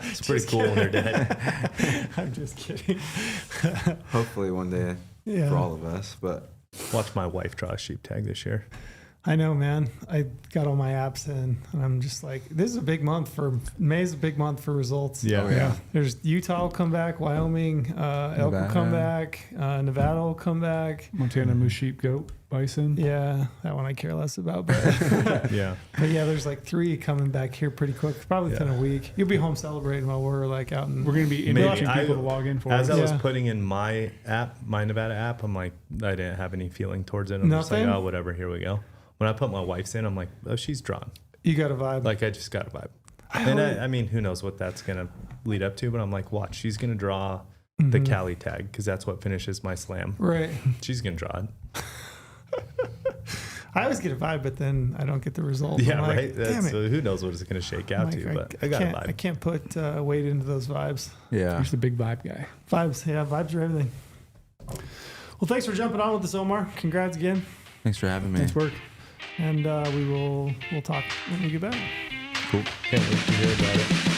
it's pretty cool when they're dead. I'm just kidding. Hopefully one day for all of us, but Watch my wife draw a sheep tag this year. I know, man. I got all my apps in, and I'm just like, this is a big month for May's a big month for results. Yeah. Oh, yeah. There's Utah will come back, Wyoming, elk will come back, Nevada will come back, Montana, moose, sheep, goat, bison. Yeah, that one I care less about, but Yeah. but yeah, there's like 3 coming back here pretty quick, probably within a week. You'll be home celebrating while we're like out in. We're gonna be Maybe. inviting people to log in for As us. I was Yeah. putting in my app, my Nevada app, I'm like, I didn't have any feeling towards it. I'm just like, Nothing? oh, whatever, here we go. When I put my wife's in, I'm like, oh, she's drawn. You got a vibe. Like, I just got a vibe. And I mean, who knows what that's going to lead up to, but I'm like, watch, she's going to draw the Cali tag because that's what finishes my slam. Right. She's going to draw it. I always get a vibe, but then I don't get the result. Yeah, I'm like, right? Damn it. So who knows what it's going to shake out I'm to, like, but I got a I vibe. can't put weight into those vibes. Yeah. He's the big vibe guy. Vibes, yeah, vibes are everything. Well, thanks for jumping on with us, Omar. Congrats again. Thanks for having me. Nice work. And we'll talk when we get back. Cool. Can't wait to hear about it.